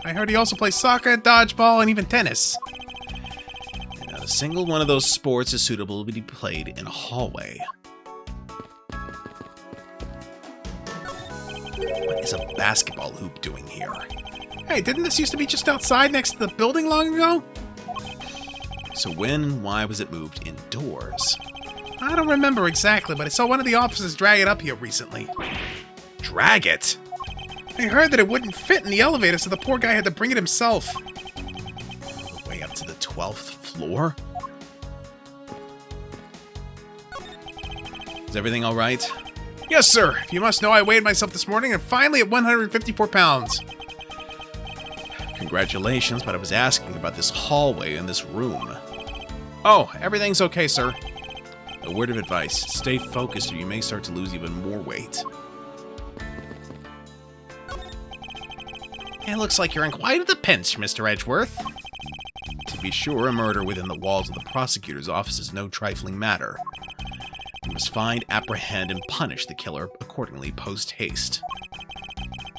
I heard he also plays soccer, dodgeball, and even tennis. And not a single one of those sports is suitable to be played in a hallway. What is a basketball hoop doing here? Hey, didn't this used to be just outside next to the building long ago? So when and why was it moved indoors? I don't remember exactly, but I saw one of the officers drag it up here recently. Drag it! I heard that it wouldn't fit in the elevator, so the poor guy had to bring it himself. All the way up to the 12th floor? Is everything all right? Yes, sir. If you must know, I weighed myself this morning and finally at 154 pounds. Congratulations, but I was asking about this hallway and this room. Oh, everything's okay, sir. A word of advice, stay focused or you may start to lose even more weight. It looks like you're in quite the pinch, Mr. Edgeworth. To be sure, a murder within the walls of the prosecutor's office is no trifling matter. We must find, apprehend, and punish the killer accordingly post-haste.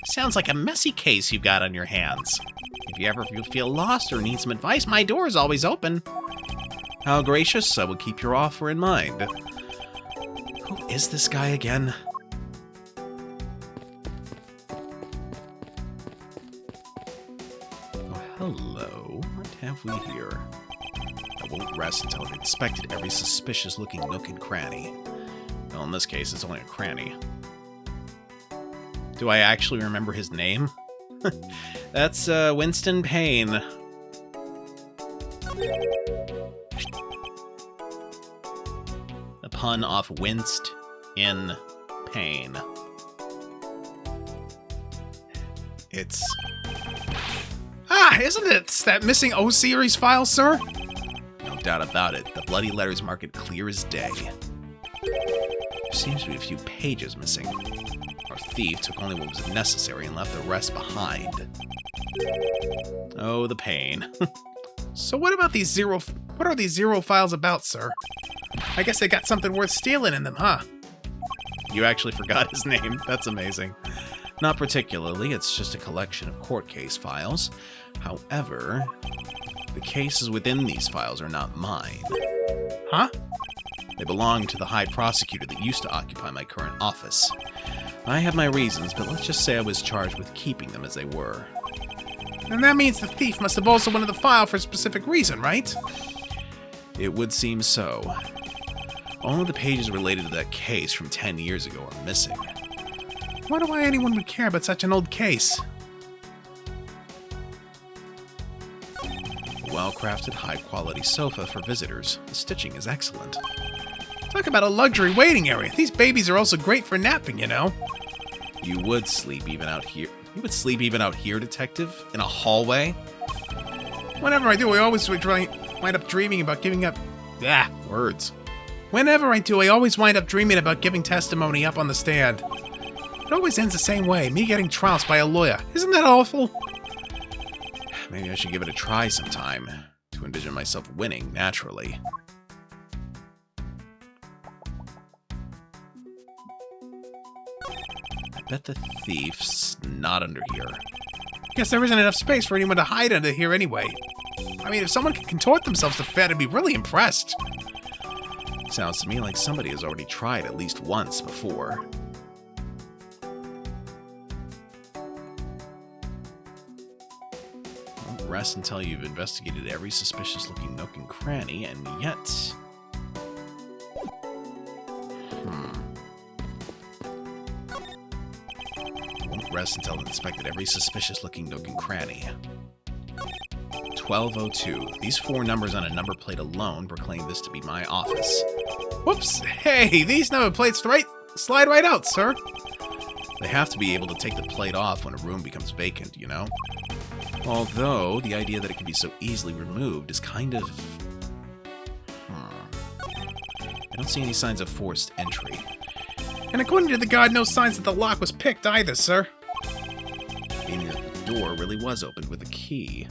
Sounds like a messy case you've got on your hands. If you ever feel lost or need some advice, my door is always open. How gracious, I will keep your offer in mind. Who is this guy again? Oh, hello. What have we here? I won't rest until I've inspected every suspicious-looking nook and cranny. Well, in this case, it's only a cranny. Do I actually remember his name? That's Winston Payne. A pun off winced in pain. It's... Ah, isn't it that missing O series file, sir? No doubt about it. The bloody letters mark it clear as day. There seems to be a few pages missing. Our thief took only what was necessary and left the rest behind. Oh, the pain. So what about these zero... What are these zero files about, sir? I guess they got something worth stealing in them, huh? You actually forgot his name. That's amazing. Not particularly. It's just a collection of court case files. However, the cases within these files are not mine. Huh? They belong to the High Prosecutor that used to occupy my current office. I have my reasons, but let's just say I was charged with keeping them as they were. And that means the thief must have also wanted the file for a specific reason, right? It would seem so. All of the pages related to that case from 10 years ago are missing. Wonder why anyone would care about such an old case. A well-crafted, high-quality sofa for visitors. The stitching is excellent. Talk about a luxury waiting area. These babies are also great for napping, you know. You would sleep even out here. You would sleep even out here, Detective? In a hallway? Whenever I do, I always wind up dreaming about giving up... Ah, words. Whenever I do, I always wind up dreaming about giving testimony up on the stand. It always ends the same way, me getting trounced by a lawyer. Isn't that awful? Maybe I should give it a try sometime, to envision myself winning naturally. I bet the thief's not under here. Guess there isn't enough space for anyone to hide under here anyway. I mean, if someone can contort themselves to fit, I'd be really impressed. Sounds to me like somebody has already tried at least once before. Don't rest until you've investigated every suspicious-looking nook and cranny, and yet... Won't rest until I've inspected every suspicious-looking nook and cranny. 1202. These 4 numbers on a number plate alone proclaim this to be my office. Whoops! Hey, these number plates slide right out, sir. They have to be able to take the plate off when a room becomes vacant, you know? Although, the idea that it can be so easily removed is kind of... I don't see any signs of forced entry. And according to the guard, no signs that the lock was picked either, sir. Meaning that the door really was opened with a key.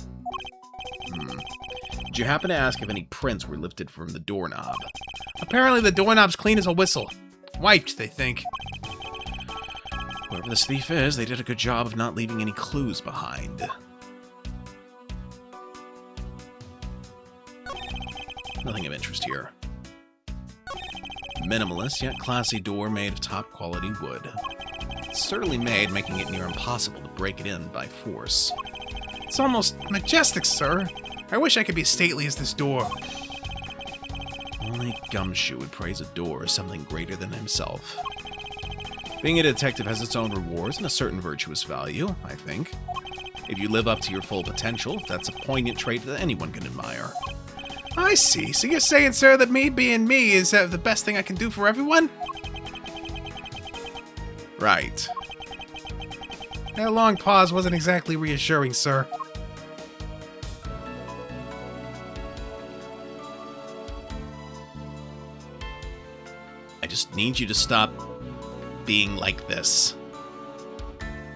Did you happen to ask if any prints were lifted from the doorknob? Apparently the doorknob's clean as a whistle. Wiped, they think. Whoever this thief is, they did a good job of not leaving any clues behind. Nothing of interest here. Minimalist, yet classy door made of top-quality wood. It's certainly made, making it near impossible to break it in by force. It's almost majestic, sir. I wish I could be as stately as this door. Only Gumshoe would praise a door as something greater than himself. Being a detective has its own rewards and a certain virtuous value, I think. If you live up to your full potential, that's a poignant trait that anyone can admire. I see. So you're saying, sir, that me being me is the best thing I can do for everyone? Right. That long pause wasn't exactly reassuring, sir. I just need you to stop being like this.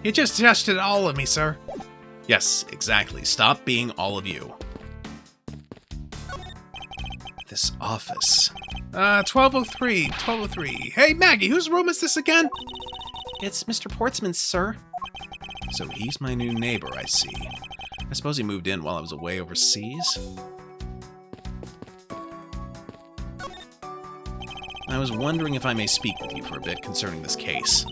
You just gestured at all of me, sir. Yes, exactly. Stop being all of you. This office. 1203, 1203. Hey, Maggie, whose room is this again? It's Mr. Portsman's, sir. So he's my new neighbor, I see. I suppose he moved in while I was away overseas. I was wondering if I may speak with you for a bit concerning this case.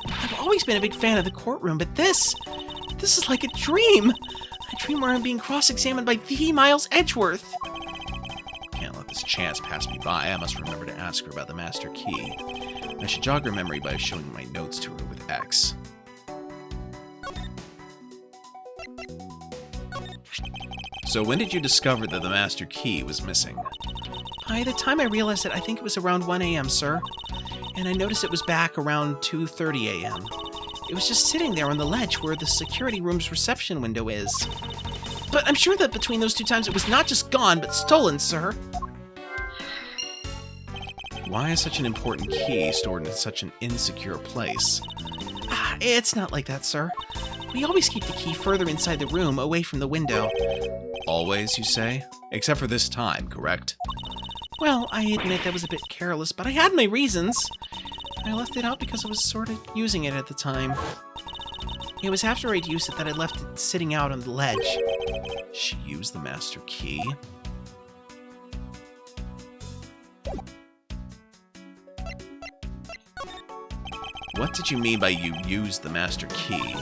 I've always been a big fan of the courtroom, but this is like a dream. A dream where I'm being cross-examined by the Miles Edgeworth. Can't let this chance pass me by. I must remember to ask her about the master key. I should jog her memory by showing my notes to her with X. So when did you discover that the master key was missing? By the time I realized it, I think it was around 1 a.m., sir. And I noticed it was back around 2:30 a.m. It was just sitting there on the ledge where the security room's reception window is. But I'm sure that between those 2 times it was not just gone, but stolen, sir. Why is such an important key stored in such an insecure place? It's not like that, sir. We always keep the key further inside the room, away from the window. Always, you say? Except for this time, correct? Well, I admit that was a bit careless, but I had my reasons. I left it out because I was sort of using it at the time. It was after I'd used it that I left it sitting out on the ledge. She used the master key? What did you mean by you used the master key?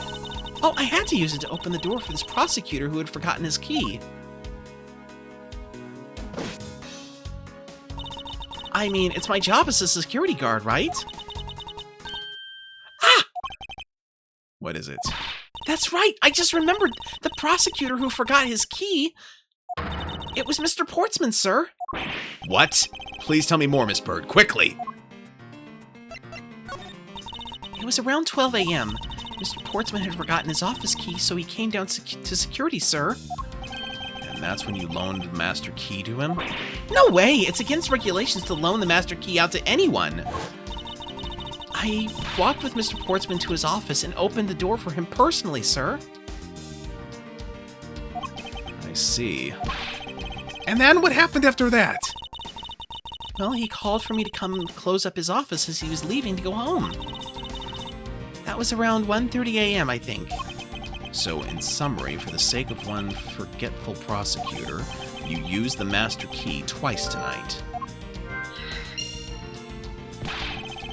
Oh, I had to use it to open the door for this prosecutor who had forgotten his key. I mean, it's my job as a security guard, right? Ah! What is it? That's right! I just remembered the prosecutor who forgot his key. It was Mr. Portsman, sir. What? Please tell me more, Miss Bird, quickly! It was around 12 a.m. Mr. Portsman had forgotten his office key, so he came down to security, sir. And that's when you loaned the master key to him? No way! It's against regulations to loan the master key out to anyone. I walked with Mr. Portsman to his office and opened the door for him personally, sir. I see. And then what happened after that? Well, he called for me to come close up his office as he was leaving to go home. That was around 1:30 a.m., I think. So, in summary, for the sake of one forgetful prosecutor, you used the master key twice tonight.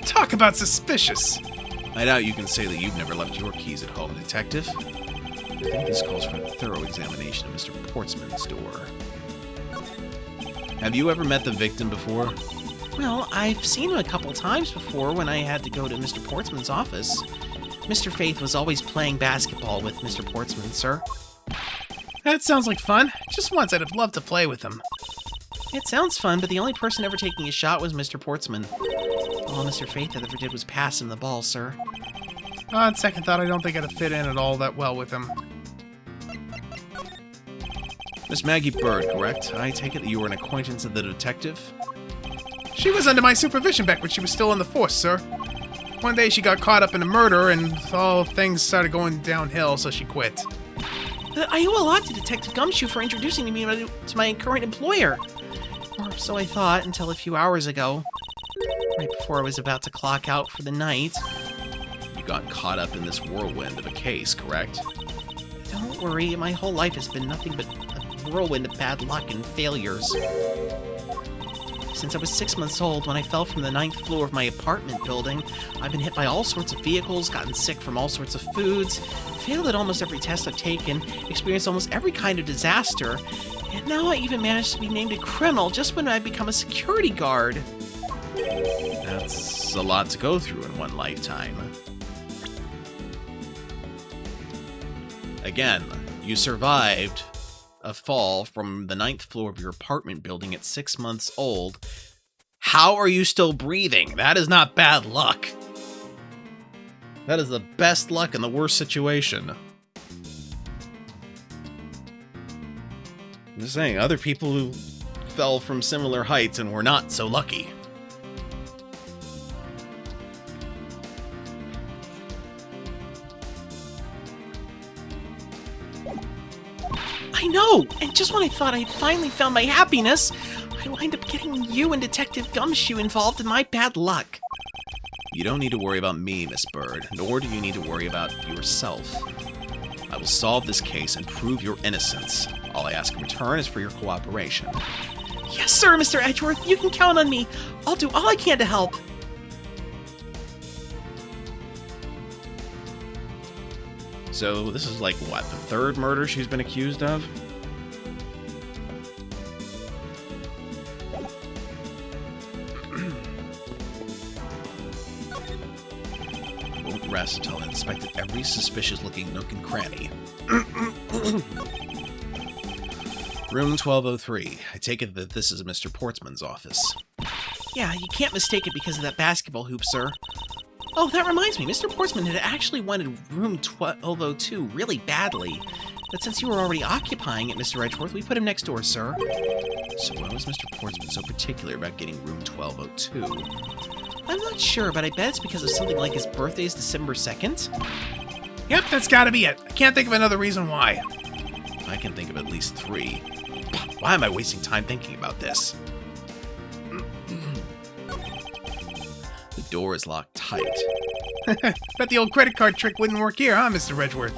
Talk about suspicious. I doubt you can say that you've never left your keys at home, Detective. I think this calls for a thorough examination of Mr. Portsman's door. Have you ever met the victim before? Well, I've seen him a couple times before when I had to go to Mr. Portsman's office. Mr. Faith was always playing basketball with Mr. Portsman, sir. That sounds like fun. Just once I'd have loved to play with him. It sounds fun, but the only person ever taking a shot was Mr. Portsman. All Mr. Faith ever did was pass him the ball, sir. On second thought, I don't think I'd have fit in at all that well with him. Miss Maggie Bird, correct? I take it that you were an acquaintance of the detective? She was under my supervision back when she was still in the force, sir. One day she got caught up in a murder and all things started going downhill, so she quit. I owe a lot to Detective Gumshoe for introducing me to my current employer. Or so I thought until a few hours ago. Right before I was about to clock out for the night. You got caught up in this whirlwind of a case, correct? Don't worry, my whole life has been nothing but a whirlwind of bad luck and failures. Since I was 6 months old, when I fell from the 9th floor of my apartment building, I've been hit by all sorts of vehicles, gotten sick from all sorts of foods, failed at almost every test I've taken, experienced almost every kind of disaster, and now I even managed to be named a criminal just when I become a security guard. That's a lot to go through in one lifetime. Again, you survived a fall from the 9th floor of your apartment building at 6 months old. How are you still breathing? That is not bad luck. That is the best luck in the worst situation. I'm just saying, other people who fell from similar heights and were not so lucky. I know! And just when I thought I'd finally found my happiness, I wind up getting you and Detective Gumshoe involved in my bad luck. You don't need to worry about me, Miss Bird, nor do you need to worry about yourself. I will solve this case and prove your innocence. All I ask in return is for your cooperation. Yes, sir, Mr. Edgeworth. You can count on me. I'll do all I can to help. So this is like, what, the third murder she's been accused of? Won't rest until I inspected every suspicious-looking nook and cranny. Room 1203. I take it that this is Mr. Portsman's office. Yeah, you can't mistake it because of that basketball hoop, sir. Oh, that reminds me, Mr. Portsman had actually wanted room 1202 really badly. But since you were already occupying it, Mr. Edgeworth, we put him next door, sir. So why was Mr. Portsman so particular about getting room 1202? I'm not sure, but I bet it's because of something like his birthday is December 2nd. Yep, that's gotta be it. I can't think of another reason why. I can think of at least 3. Why am I wasting time thinking about this? The door is locked tight. Bet the old credit card trick wouldn't work here, huh, Mr. Edgeworth?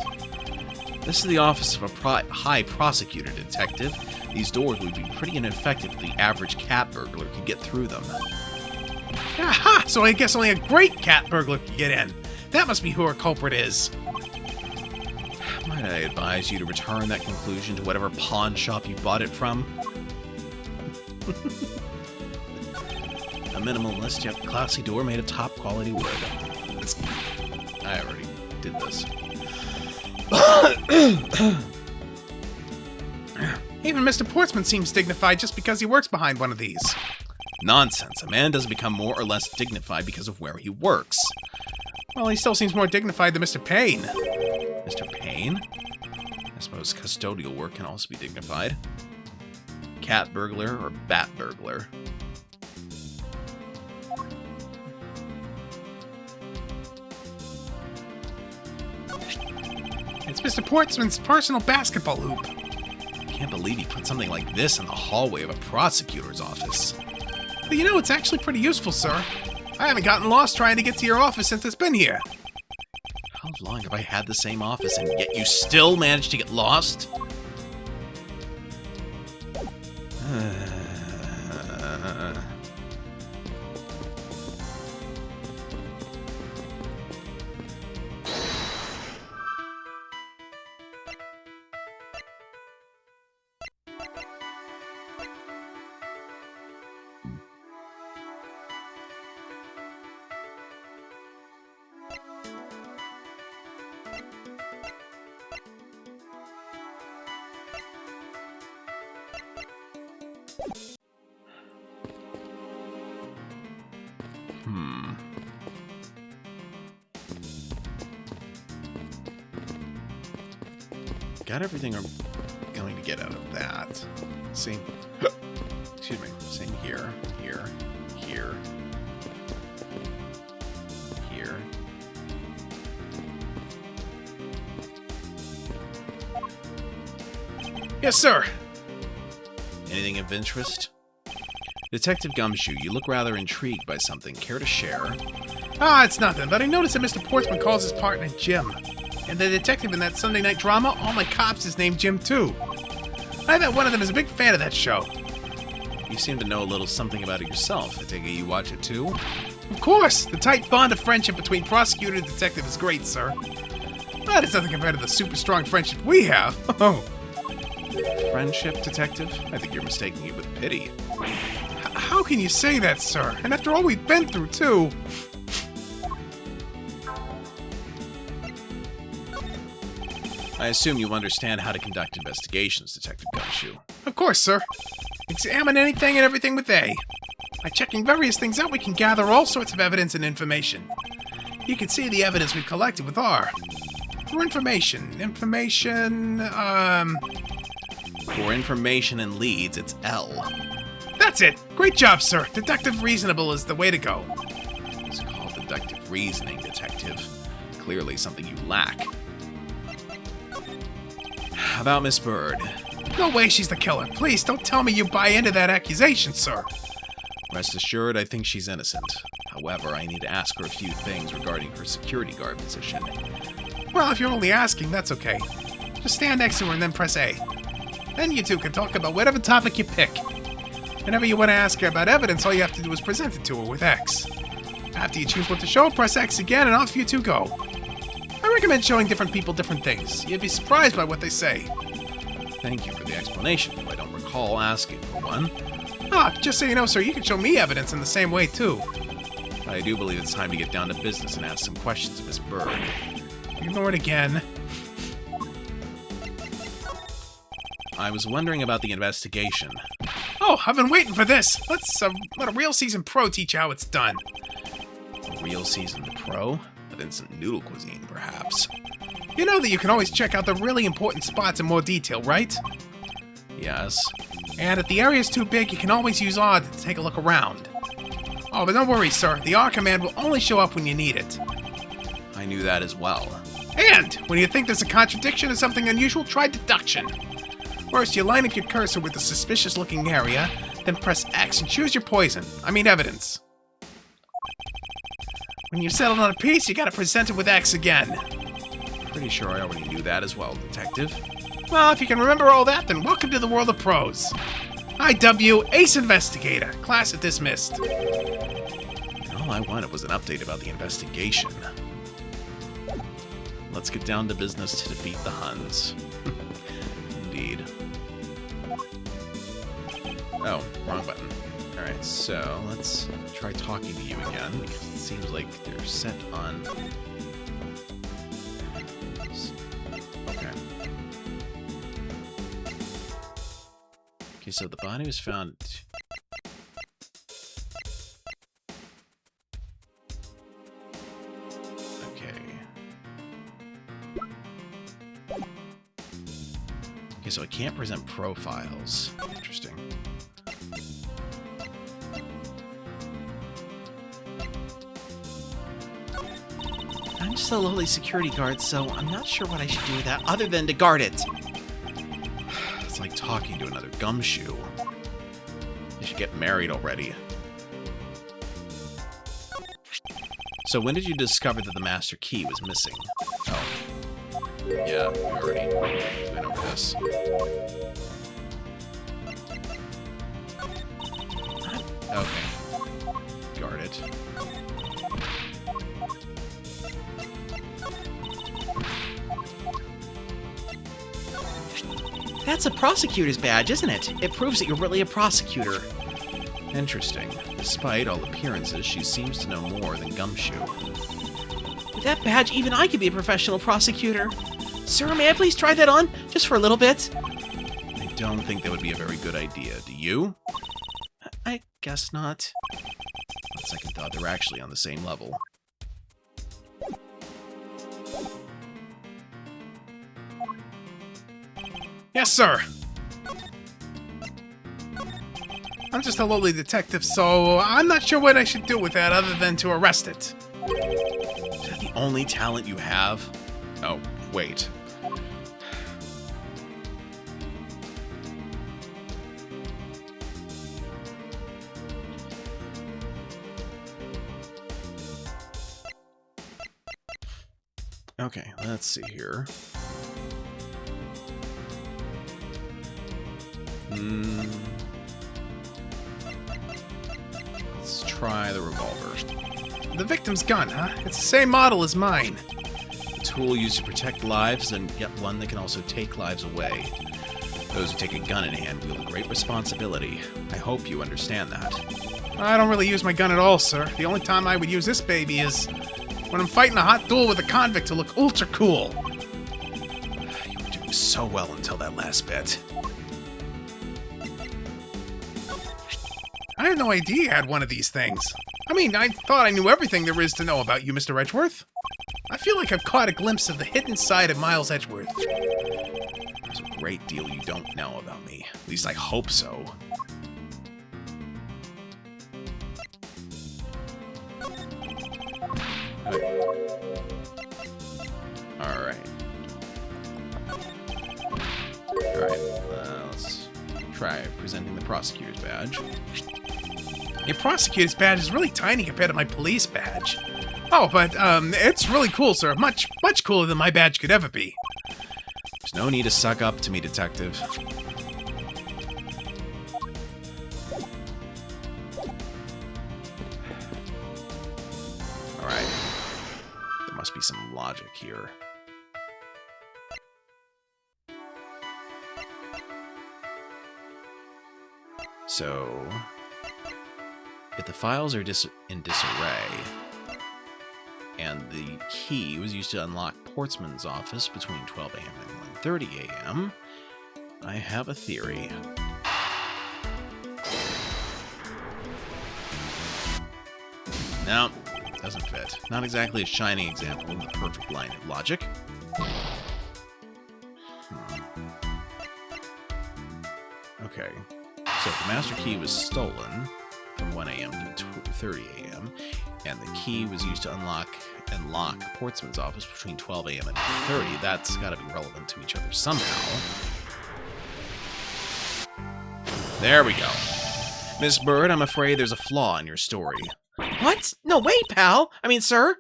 This is the office of a high prosecutor, Detective. These doors would be pretty ineffective if the average cat burglar could get through them. Aha! So I guess only a great cat burglar could get in. That must be who our culprit is. Might I advise you to return that conclusion to whatever pawn shop you bought it from? A minimalist yet classy door made of top quality wood. I already did this. Even Mr. Portsman seems dignified just because he works behind one of these. Nonsense. A man doesn't become more or less dignified because of where he works. Well, he still seems more dignified than Mr. Payne. Mr. Payne? I suppose custodial work can also be dignified. Cat burglar or bat burglar? It's Mr. Portsman's personal basketball hoop. I can't believe he put something like this in the hallway of a prosecutor's office. But you know, it's actually pretty useful, sir. I haven't gotten lost trying to get to your office since it's been here. How long have I had the same office and yet you still managed to get lost? Got everything I'm going to get out of that. Same. Excuse me. Same here, here, here, here. Yes, sir. Anything of interest? Detective Gumshoe, you look rather intrigued by something. Care to share? Ah, it's nothing, but I noticed that Mr. Portsman calls his partner Jim. And the detective in that Sunday night drama, All My Cops, is named Jim, too. I bet one of them is a big fan of that show. You seem to know a little something about it yourself. I take it you watch it, too? Of course! The tight bond of friendship between prosecutor and detective is great, sir. But it's nothing compared to the super strong friendship we have. Oh. Friendship, detective? I think you're mistaking it with pity. How can you say that, sir? And after all we've been through, too. I assume you understand how to conduct investigations, Detective Gumshoe. Of course, sir. Examine anything and everything with A. By checking various things out, we can gather all sorts of evidence and information. You can see the evidence we've collected with R. For information, For information and leads, it's L. That's it! Great job, sir! Deductive reasonable is the way to go. It's called deductive reasoning, Detective. Clearly something you lack. How about Miss Bird? No way she's the killer. Please, don't tell me you buy into that accusation, sir. Rest assured, I think she's innocent. However, I need to ask her a few things regarding her security guard position. Well, if you're only asking, that's okay. Just stand next to her and then press A. Then you two can talk about whatever topic you pick. Whenever you want to ask her about evidence, all you have to do is present it to her with X. After you choose what to show, press X again and off you two go. I recommend showing different people different things. You'd be surprised by what they say. Thank you for the explanation, though I don't recall asking for one. Ah, just so you know, sir, you can show me evidence in the same way, too. I do believe it's time to get down to business and ask some questions of Miss Bird. Ignore it again. I was wondering about the investigation. Oh, I've been waiting for this. Let's let a real seasoned pro teach you how it's done. A real seasoned pro? Of instant noodle cuisine, perhaps. You know that you can always check out the really important spots in more detail, right? Yes. And if the area's too big, you can always use R to take a look around. Oh, but don't worry, sir. The R command will only show up when you need it. I knew that as well. And when you think there's a contradiction or something unusual, try deduction. First, you line up your cursor with the suspicious-looking area, then press X and choose your poison. I mean evidence. When you've settled on a piece, you gotta present it with X again. Pretty sure I already knew that as well, Detective. Well, if you can remember all that, then welcome to the world of pros. IW, Ace Investigator. Class dismissed. All I wanted was an update about the investigation. Let's get down to business to defeat the Huns. Indeed. Oh, wrong button. Alright, so let's try talking to you again, because it seems like they're set on... Okay. Okay, so the body was found... Okay, so I can't present profiles. Interesting. I'm just a lowly security guard, so I'm not sure what I should do with that other than to guard it. It's like talking to another gumshoe. You should get married already. So when did you discover that the master key was missing? Oh. Yeah, we already went over this. Okay. Guard it. That's a prosecutor's badge, isn't it? It proves that you're really a prosecutor. Interesting. Despite all appearances, she seems to know more than Gumshoe. With that badge, even I could be a professional prosecutor. Sir, may I please try that on? Just for a little bit? I don't think that would be a very good idea. Do you? I guess not. On second thought, they're actually on the same level. Yes, sir. I'm just a lowly detective, so I'm not sure what I should do with that other than to arrest it. Is that the only talent you have? Oh, wait. Okay, let's see here. Let's try the revolver. The victim's gun, huh? It's the same model as mine. A tool used to protect lives, and yet one that can also take lives away. Those who take a gun in hand wield a great responsibility. I hope you understand that. I don't really use my gun at all, sir. The only time I would use this baby is when I'm fighting a hot duel with a convict to look ultra cool. You were doing so well until that last bit. I had no idea you had one of these things. I mean, I thought I knew everything there is to know about you, Mr. Edgeworth. I feel like I've caught a glimpse of the hidden side of Miles Edgeworth. There's a great deal you don't know about me. At least I hope so. Alright. Let's try presenting the prosecutor's badge. Your prosecutor's badge is really tiny compared to my police badge. Oh, but, it's really cool, sir. Much cooler than my badge could ever be. There's no need to suck up to me, detective. Alright. There must be some logic here. So, if the files are in disarray, and the key was used to unlock Portsman's office between 12 a.m. and 1:30 a.m., I have a theory. No, doesn't fit. Not exactly a shining example of the perfect line of logic. Okay, so if the master key was stolen from 1 a.m. to 2:30 a.m., and the key was used to unlock and lock Portsman's office between 12 a.m. and 2:30, that's got to be relevant to each other somehow. There we go. Miss Bird, I'm afraid there's a flaw in your story. What? No, wait, pal. I mean, sir.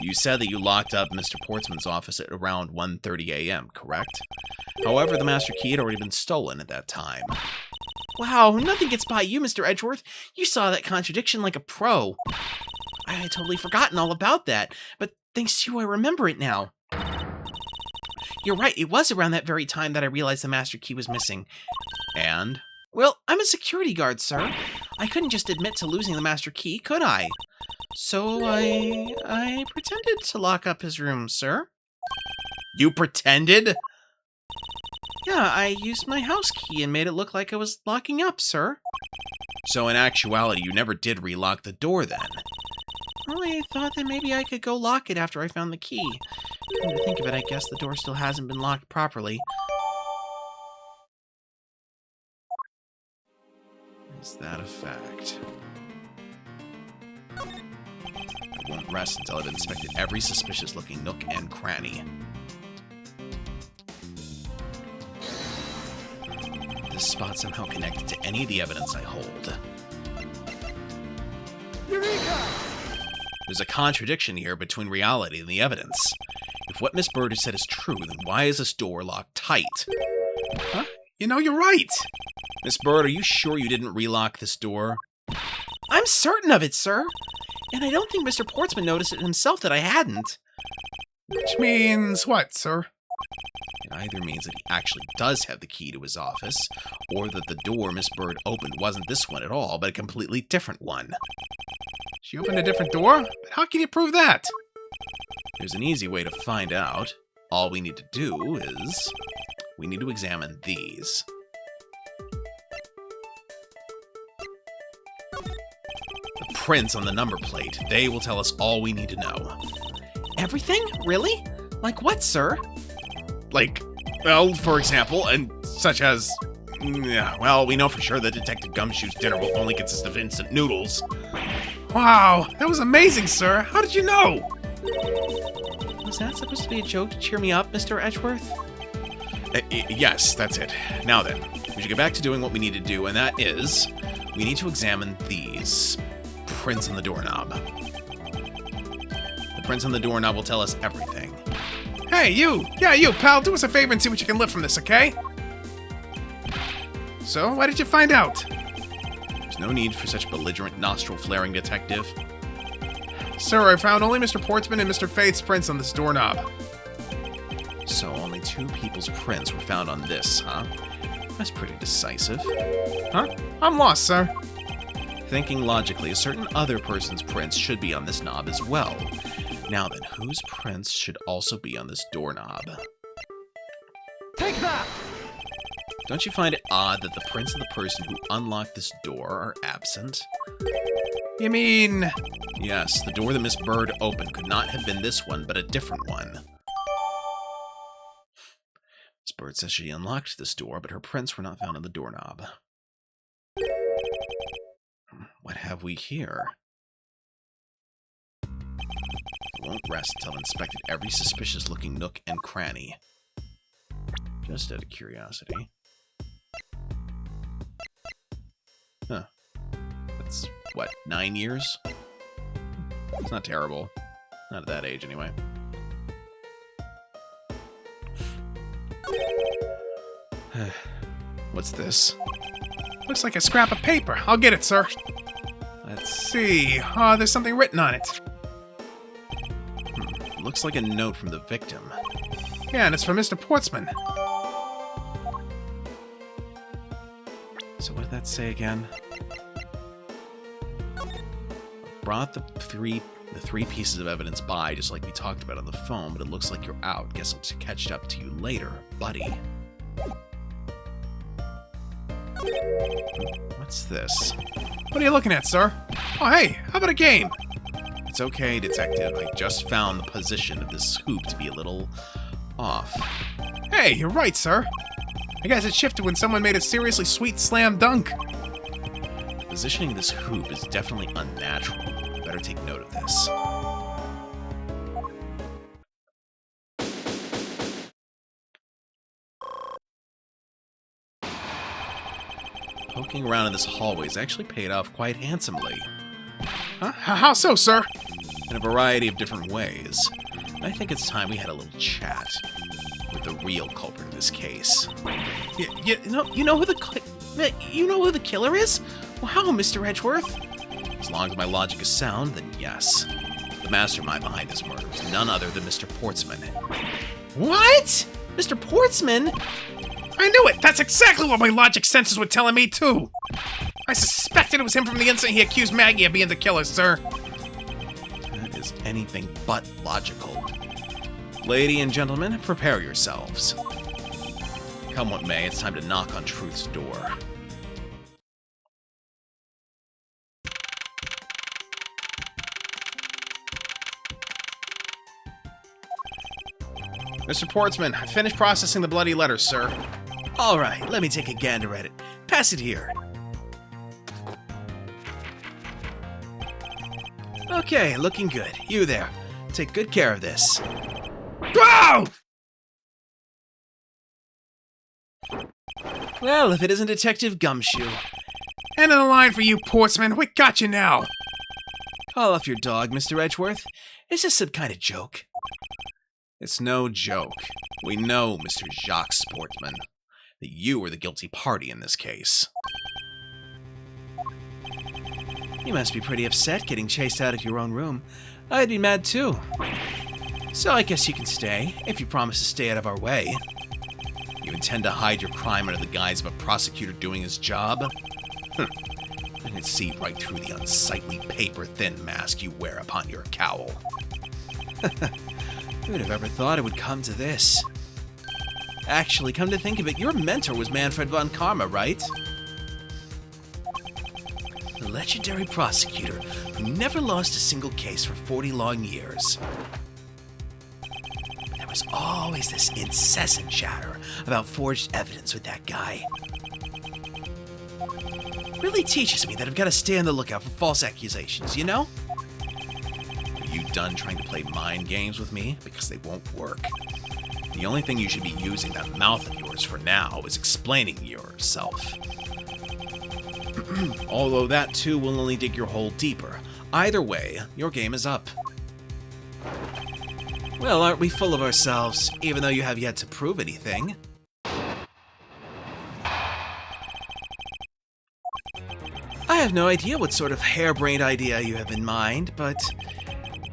You said that you locked up Mr. Portsman's office at around 1:30 a.m., correct? However, the master key had already been stolen at that time. Wow, nothing gets by you, Mr. Edgeworth. You saw that contradiction like a pro. I had totally forgotten all about that, but thanks to you, I remember it now. You're right, it was around that very time that I realized the master key was missing. And? Well, I'm a security guard, sir. I couldn't just admit to losing the master key, could I? So I pretended to lock up his room, sir. You pretended? Yeah, I used my house key and made it look like I was locking up, sir. So in actuality, you never did relock the door then? Well, I thought that maybe I could go lock it after I found the key. Come to think of it, I guess the door still hasn't been locked properly. Is that a fact? I won't rest until I've inspected every suspicious-looking nook and cranny. This spot somehow connected to any of the evidence I hold. Eureka! There's a contradiction here between reality and the evidence. If what Miss Bird has said is true, then why is this door locked tight? Huh? You know, you're right. Miss Bird, are you sure you didn't relock this door? I'm certain of it, sir. And I don't think Mr. Portsman noticed it himself that I hadn't. Which means what, sir? It either means that he actually does have the key to his office, or that the door Miss Bird opened wasn't this one at all, but a completely different one. She opened a different door? But how can you prove that? There's an easy way to find out. All we need to do is... we need to examine these. The prints on the number plate. They will tell us all we need to know. Everything? Really? Like what, sir? Like, well, for example, and such as... yeah, well, we know for sure that Detective Gumshoe's dinner will only consist of instant noodles. Wow, that was amazing, sir. How did you know? Was that supposed to be a joke to cheer me up, Mr. Edgeworth? Yes, that's it. Now then, we should get back to doing what we need to do, and that is... we need to examine these prints on the doorknob. The prints on the doorknob will tell us everything. Hey, you! Yeah, you, pal, do us a favor and see what you can lift from this, okay? So, what did you find out? There's no need for such belligerent nostril-flaring, detective. Sir, I found only Mr. Portsman and Mr. Faith's prints on this doorknob. So only 2 people's prints were found on this, huh? That's pretty decisive. Huh? I'm lost, sir. Thinking logically, a certain other person's prints should be on this knob as well. Now then, whose prints should also be on this doorknob? Take that! Don't you find it odd that the prints of the person who unlocked this door are absent? You mean... Yes, the door that Miss Bird opened could not have been this one, but a different one. Miss Bird says she unlocked this door, but her prints were not found on the doorknob. What have we here? I won't rest until I've inspected every suspicious-looking nook and cranny. Just out of curiosity. Huh. That's, what, 9 years? It's not terrible. Not at that age, anyway. What's this? Looks like a scrap of paper. I'll get it, sir. Let's see. There's something written on it. Looks like a note from the victim. Yeah, and it's from Mr. Portsman. So what did that say again? Brought the three pieces of evidence by, just like we talked about on the phone, but it looks like you're out. Guess I'll catch up to you later, buddy. What's this? What are you looking at, sir? Oh, hey, how about a game? It's okay, detective. I just found the position of this hoop to be a little off. Hey, you're right, sir. I guess it shifted when someone made a seriously sweet slam dunk. The positioning of this hoop is definitely unnatural. Better take note of this. Poking around in this hallway has actually paid off quite handsomely. Huh? How so, sir? In a variety of different ways. I think it's time we had a little chat with the real culprit in this case. You know who the killer is? Wow, Mr. Edgeworth. As long as my logic is sound, then yes. The mastermind behind this murder is none other than Mr. Portsman. What? Mr. Portsman? I knew it! That's exactly what my logic senses were telling me, too! I suspected it was him from the instant he accused Maggie of being the killer, sir. That is anything but logical. Lady and gentlemen, prepare yourselves. Come what may, it's time to knock on truth's door. Mr. Portsman, I finished processing the bloody letter, sir. All right, let me take a gander at it. Pass it here. Okay, looking good. You there. Take good care of this. Whoa! Well, if it isn't Detective Gumshoe. End of the line for you, Portsman. We got you now. Call off your dog, Mr. Edgeworth. Is this some kind of joke? It's no joke. We know, Mr. Jacques Sportsman, that you were the guilty party in this case. You must be pretty upset getting chased out of your own room. I'd be mad too. So I guess you can stay, if you promise to stay out of our way. You intend to hide your crime under the guise of a prosecutor doing his job? I can see right through the unsightly paper-thin mask you wear upon your cowl. Who would have ever thought it would come to this? Actually, come to think of it, your mentor was Manfred von Karma, right? The legendary prosecutor who never lost a single case for 40 long years. There was always this incessant chatter about forged evidence with that guy. Really teaches me that I've got to stay on the lookout for false accusations, you know? Are you done trying to play mind games with me? Because they won't work. The only thing you should be using that mouth of yours for now is explaining yourself. Although that too will only dig your hole deeper. Either way, your game is up. Well, aren't we full of ourselves, even though you have yet to prove anything? I have no idea what sort of harebrained idea you have in mind, but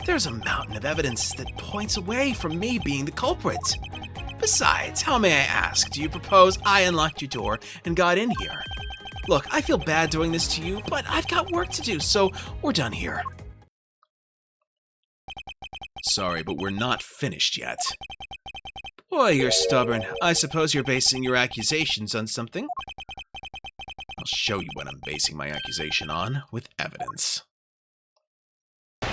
there's a mountain of evidence that points away from me being the culprit. Besides, how may I ask, do you propose I unlocked your door and got in here? Look, I feel bad doing this to you, but I've got work to do, so we're done here. Sorry, but we're not finished yet. Boy, you're stubborn. I suppose you're basing your accusations on something. I'll show you what I'm basing my accusation on, with evidence. I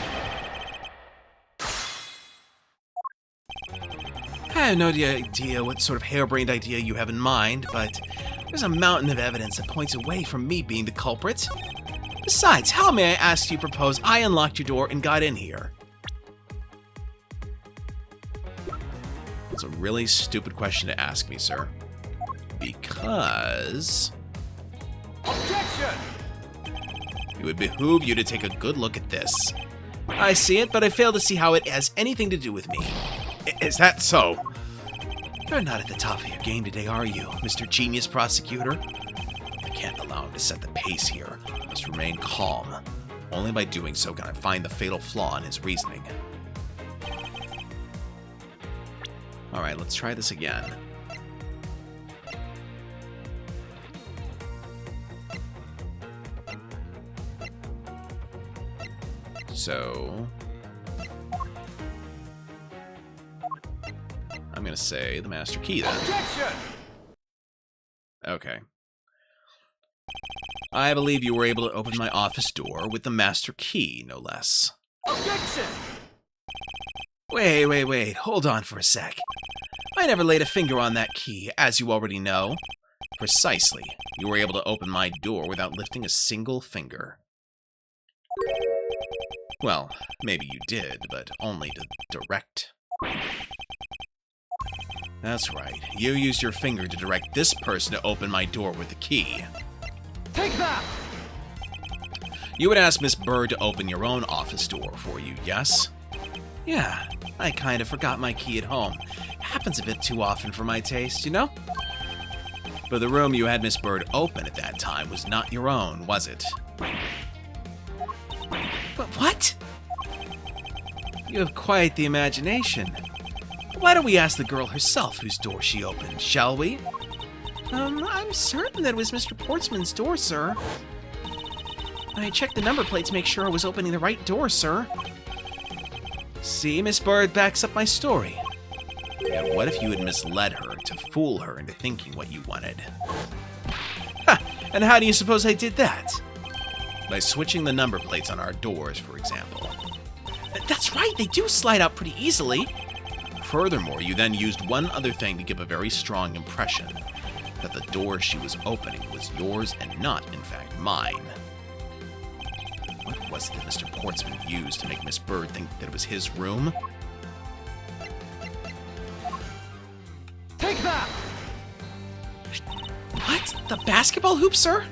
have no idea what sort of harebrained idea you have in mind, but there's a mountain of evidence that points away from me being the culprit. Besides, how may I ask you propose I unlocked your door and got in here? That's a really stupid question to ask me, sir. Because Objection! it would behoove you to take a good look at this. I see it, but I fail to see how it has anything to do with me. Is that so? You're not at the top of your game today, are you, Mr. Genius Prosecutor? I can't allow him to set the pace here. I must remain calm. Only by doing so can I find the fatal flaw in his reasoning. Alright, let's try this again. So I'm going to say the master key then. Objection! Okay. I believe you were able to open my office door with the master key, no less. Objection! Wait. Hold on for a sec. I never laid a finger on that key, as you already know. Precisely. You were able to open my door without lifting a single finger. Well, maybe you did, but only to direct. That's right. You used your finger to direct this person to open my door with the key. Take that! You would ask Miss Bird to open your own office door for you, yes? Yeah, I kind of forgot my key at home. Happens a bit too often for my taste, you know? But the room you had Miss Bird open at that time was not your own, was it? But what? You have quite the imagination. Why don't we ask the girl herself whose door she opened, shall we? I'm certain that it was Mr. Portsman's door, sir. I checked the number plate to make sure I was opening the right door, sir. See, Miss Bird backs up my story. And what if you had misled her to fool her into thinking what you wanted? Ha! And how do you suppose I did that? By switching the number plates on our doors, for example. That's right, they do slide out pretty easily. Furthermore, you then used one other thing to give a very strong impression that the door she was opening was yours and not, in fact, mine. What was it that Mr. Portsman used to make Miss Bird think that it was his room? Take that! What? The basketball hoop, sir?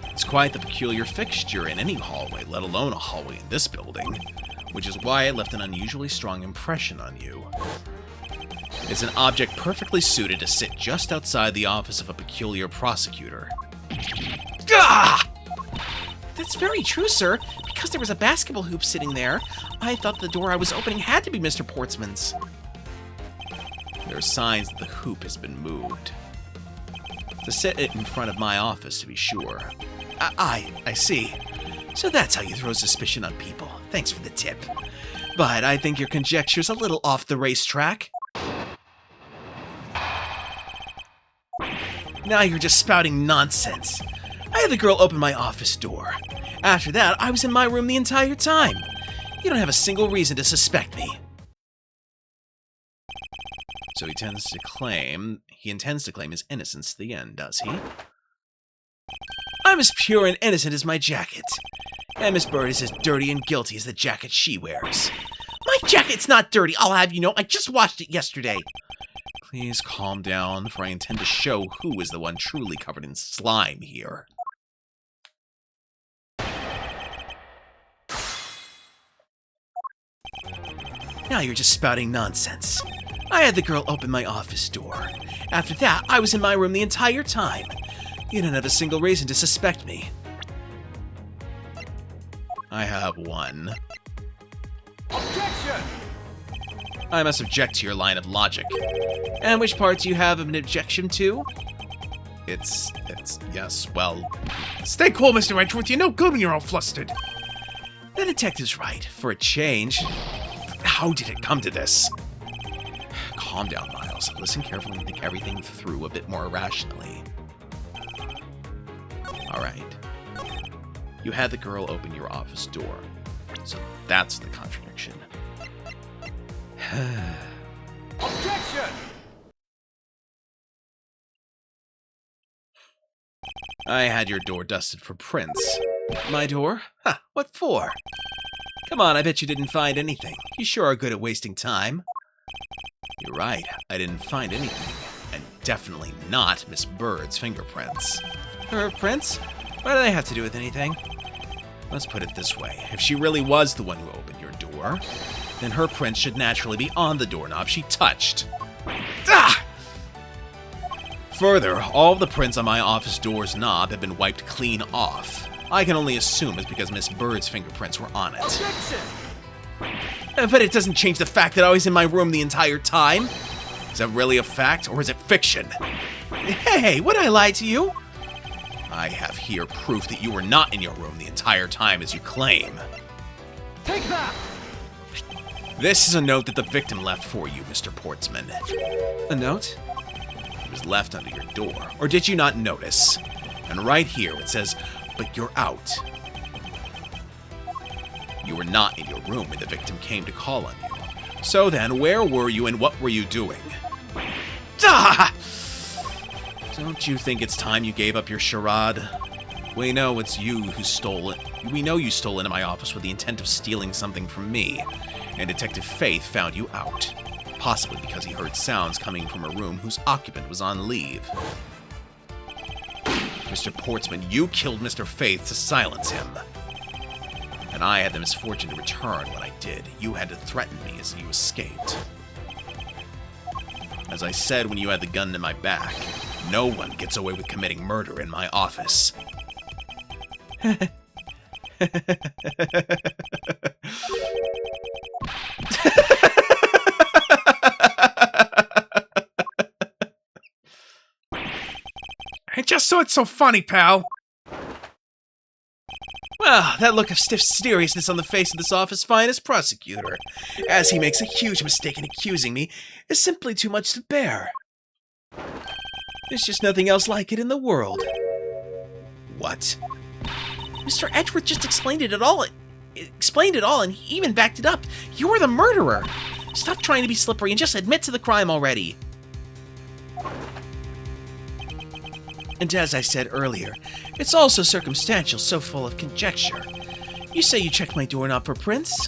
It's quite the peculiar fixture in any hallway, let alone a hallway in this building, which is why it left an unusually strong impression on you. It's an object perfectly suited to sit just outside the office of a peculiar prosecutor. Ah! That's very true, sir. Because there was a basketball hoop sitting there, I thought the door I was opening had to be Mr. Portsman's. There are signs that the hoop has been moved. To sit it in front of my office, to be sure. I see. So that's how you throw suspicion on people. Thanks for the tip. But I think your conjecture's a little off the racetrack. Now you're just spouting nonsense. I had the girl open my office door. After that, I was in my room the entire time. You don't have a single reason to suspect me. So he intends to claim his innocence to the end, does he? I'm as pure and innocent as my jacket. And Miss Bird is as dirty and guilty as the jacket she wears. My jacket's not dirty, I'll have you know. I just washed it yesterday. Please calm down, for I intend to show who is the one truly covered in slime here. Now you're just spouting nonsense. I had the girl open my office door. After that, I was in my room the entire time. You don't have a single reason to suspect me. I have one. Objection! I must object to your line of logic. And which part do you have an objection to? Yes, well... Stay cool, Mr. Edgeworth. You're no good when you're all flustered. The detective's right, for a change. How did it come to this? Calm down, Miles. Listen carefully and think everything through a bit more rationally. Alright. You had the girl open your office door. So that's the contradiction. Objection! I had your door dusted for prints. My door? Ha, what for? Come on, I bet you didn't find anything. You sure are good at wasting time. You're right, I didn't find anything. And definitely not Miss Bird's fingerprints. Her prints? What do they have to do with anything? Let's put it this way. If she really was the one who opened your door, then her prints should naturally be on the doorknob she touched. Ah! Further, all of the prints on my office door's knob have been wiped clean off. I can only assume it's because Miss Bird's fingerprints were on it. Objection! But it doesn't change the fact that I was in my room the entire time. Is that really a fact, or is it fiction? Hey, would I lie to you? I have here proof that you were not in your room the entire time as you claim. Take that! This is a note that the victim left for you, Mr. Portsman. A note? It was left under your door, or did you not notice? And right here it says, "But you're out." You were not in your room when the victim came to call on you. So then, where were you and what were you doing? Ah! Don't you think it's time you gave up your charade? We know it's you who stole it. We know you stole into my office with the intent of stealing something from me, and Detective Faith found you out. Possibly because he heard sounds coming from a room whose occupant was on leave. Mr. Portsman, you killed Mr. Faith to silence him. And I had the misfortune to return when I did. You had to threaten me as you escaped. As I said when you had the gun to my back, no one gets away with committing murder in my office. I just saw it so funny, pal. Well, that look of stiff seriousness on the face of this office finest prosecutor, as he makes a huge mistake in accusing me, is simply too much to bear. There's just nothing else like it in the world. What? Mr. Edgeworth just explained it all, and he even backed it up. You're the murderer. Stop trying to be slippery and just admit to the crime already. And as I said earlier, it's all so circumstantial, so full of conjecture. You say you checked my doorknob for prints?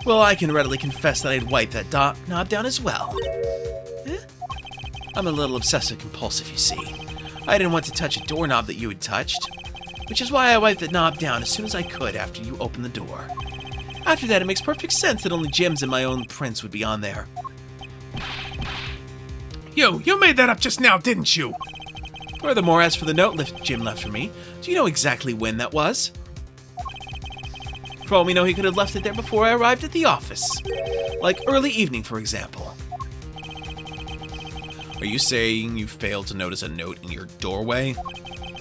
Well, I can readily confess that I'd wipe that knob down as well. I'm a little obsessive-compulsive, you see. I didn't want to touch a doorknob that you had touched. which is why I wiped the knob down as soon as I could after you opened the door. After that, it makes perfect sense that only Jim's and my own prints would be on there. You made that up just now, didn't you? Furthermore, as for the note Jim left for me, do you know exactly when that was? For all we know, he could have left it there before I arrived at the office. Like early evening, for example. Are you saying you failed to notice a note in your doorway?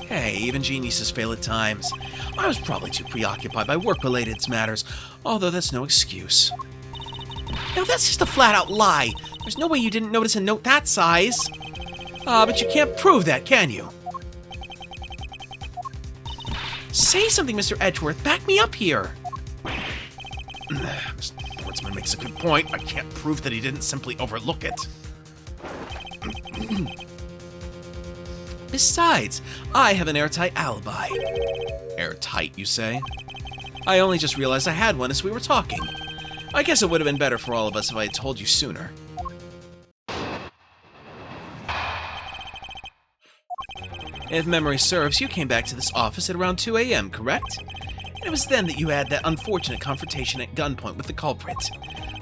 Hey, even geniuses fail at times. I was probably too preoccupied by work-related matters, although that's no excuse. Now that's just a flat-out lie. There's no way you didn't notice a note that size. But you can't prove that, can you? Say something, Mr. Edgeworth. Back me up here. Mr. Portsman makes a good point. I can't prove that he didn't simply overlook it. Besides, I have an airtight alibi. Airtight, you say? I only just realized I had one as we were talking. I guess it would have been better for all of us if I had told you sooner. If memory serves, you came back to this office at around 2 a.m., correct? And it was then that you had that unfortunate confrontation at gunpoint with the culprit.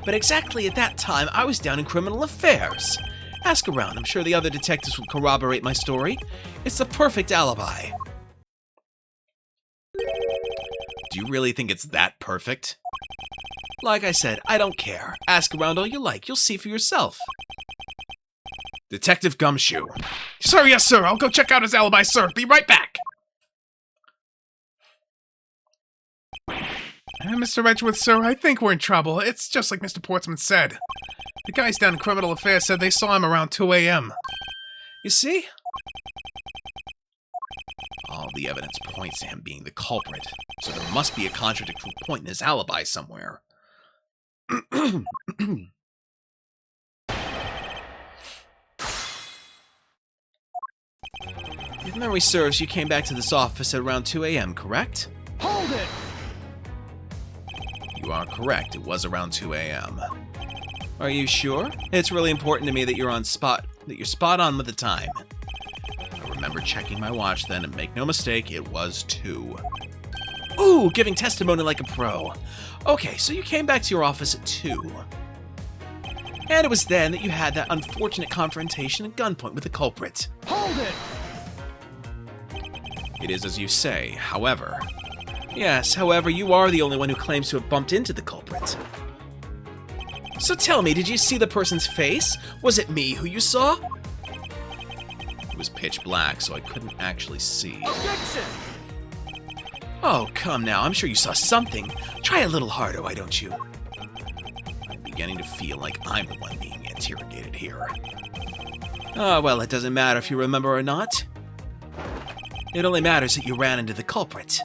But exactly at that time, I was down in criminal affairs. Ask around, I'm sure the other detectives will corroborate my story. It's the perfect alibi. Do you really think it's that perfect? Like I said, I don't care. Ask around all you like, you'll see for yourself. Detective Gumshoe. Sir, yes, sir. I'll go check out his alibi, sir. Be right back. Mr. Edgeworth, sir, I think we're in trouble. It's just like Mr. Portsman said. The guys down in criminal affairs said they saw him around 2 a.m. You see? All the evidence points to him being the culprit, so there must be a contradictory point in his alibi somewhere. If memory serves, you came back to this office at around 2 a.m., correct? Hold it! You are correct, it was around 2 a.m. Are you sure? It's really important to me that you're spot on with the time. I remember checking my watch then, and make no mistake, it was 2. Ooh, giving testimony like a pro. Okay, so you came back to your office at 2. And it was then that you had that unfortunate confrontation at gunpoint with the culprit. Hold it! It is as you say, however. Yes, however, you are the only one who claims to have bumped into the culprit. So tell me, did you see the person's face? Was it me who you saw? It was pitch black, so I couldn't actually see. Objection! Oh, come now, I'm sure you saw something. Try a little harder, why don't you? I'm beginning to feel like I'm the one being interrogated here. Oh, well, it doesn't matter if you remember or not. It only matters that you ran into the culprit.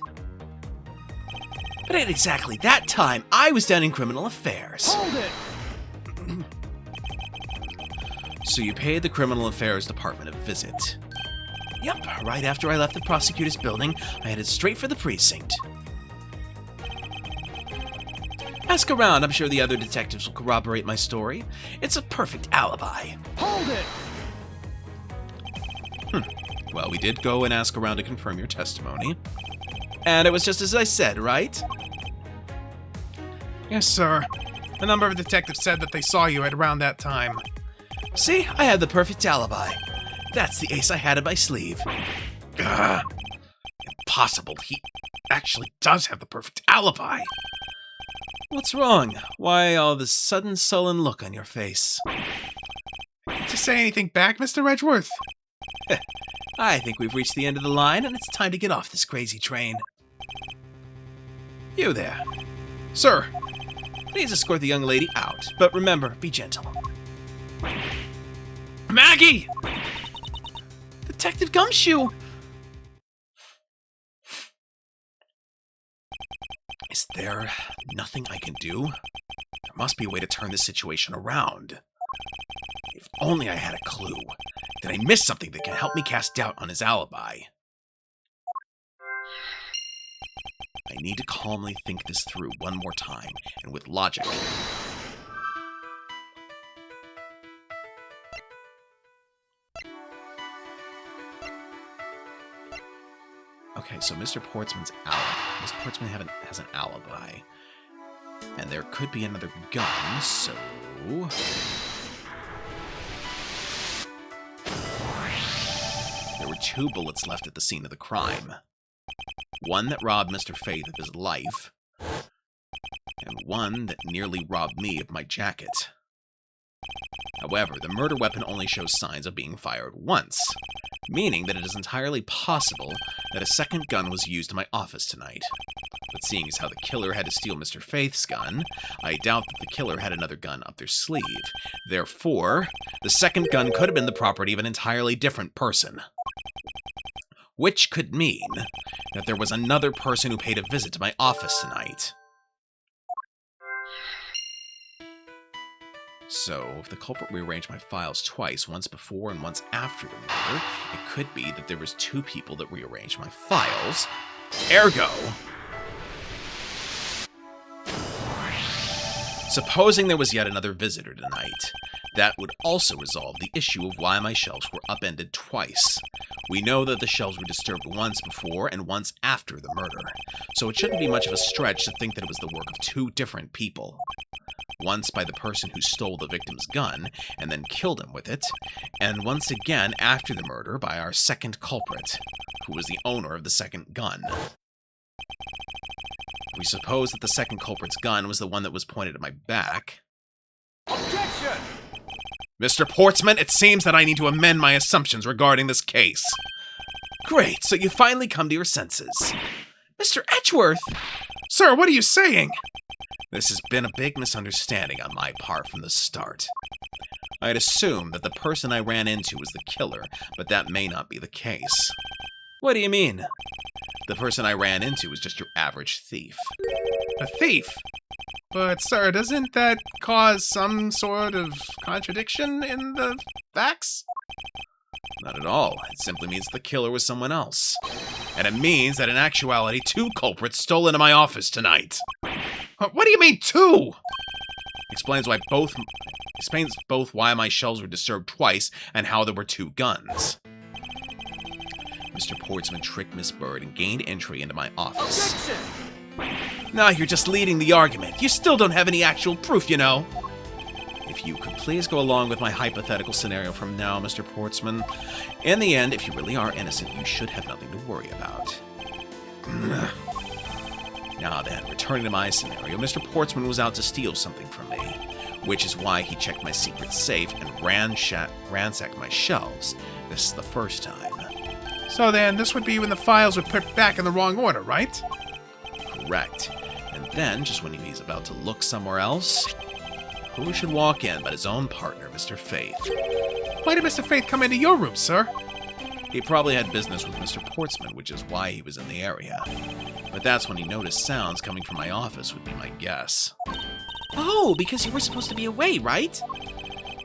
But at exactly that time, I was down in criminal affairs. Hold it! So you paid the Criminal Affairs Department a visit. Yep, right after I left the prosecutor's building, I headed straight for the precinct. Ask around, I'm sure the other detectives will corroborate my story. It's a perfect alibi. Hold it! Well, we did go and ask around to confirm your testimony. And it was just as I said, right? Yes, sir. A number of detectives said that they saw you at around that time. See, I had the perfect alibi. That's the ace I had in my sleeve. Impossible. He actually does have the perfect alibi. What's wrong? Why all this sudden sullen look on your face? Did you say anything back, Mr. Edgeworth? I think we've reached the end of the line, and it's time to get off this crazy train. You there. Sir. Please escort the young lady out, but remember, be gentle. Maggie! Detective Gumshoe! Is there nothing I can do? There must be a way to turn this situation around. If only I had a clue. Did I miss something that can help me cast doubt on his alibi? I need to calmly think this through one more time, and with logic. Okay, so Mr. Portsman's alibi. Mr. Portsman has an alibi. And there could be another gun, so... There were 2 bullets left at the scene of the crime. One that robbed Mr. Faith of his life, and one that nearly robbed me of my jacket. However, the murder weapon only shows signs of being fired once, meaning that it is entirely possible that a second gun was used in my office tonight. But seeing as how the killer had to steal Mr. Faith's gun, I doubt that the killer had another gun up their sleeve. Therefore, the second gun could have been the property of an entirely different person. Which could mean that there was another person who paid a visit to my office tonight. So, if the culprit rearranged my files twice, once before and once after the murder, it could be that there was 2 people that rearranged my files. Ergo, supposing there was yet another visitor tonight, that would also resolve the issue of why my shelves were upended twice. We know that the shelves were disturbed once before and once after the murder, so it shouldn't be much of a stretch to think that it was the work of 2 different people. Once by the person who stole the victim's gun and then killed him with it, and once again after the murder by our second culprit, who was the owner of the second gun. We suppose that the second culprit's gun was the one that was pointed at my back. Objection! Mr. Portsman, it seems that I need to amend my assumptions regarding this case. Great, so you finally come to your senses. Mr. Edgeworth! Sir, what are you saying? This has been a big misunderstanding on my part from the start. I had assumed that the person I ran into was the killer, but that may not be the case. What do you mean? The person I ran into was just your average thief. A thief? But, sir, doesn't that cause some sort of contradiction in the facts? Not at all. It simply means the killer was someone else. And it means that in actuality, 2 culprits stole into my office tonight. What do you mean, 2? Explains both why my shelves were disturbed twice and how there were 2 guns. Mr. Portsman tricked Miss Bird and gained entry into my office. Objection! Now you're just leading the argument. You still don't have any actual proof, you know. If you could please go along with my hypothetical scenario from now, Mr. Portsman. In the end, if you really are innocent, you should have nothing to worry about. Now then, returning to my scenario, Mr. Portsman was out to steal something from me, which is why he checked my secret safe and ransacked my shelves. This is the first time. So then, this would be when the files were put back in the wrong order, right? Correct. And then, just when he's about to look somewhere else, who should walk in but his own partner, Mr. Faith? Why did Mr. Faith come into your room, sir? He probably had business with Mr. Portsman, which is why he was in the area. But that's when he noticed sounds coming from my office, would be my guess. Oh, because you were supposed to be away, right?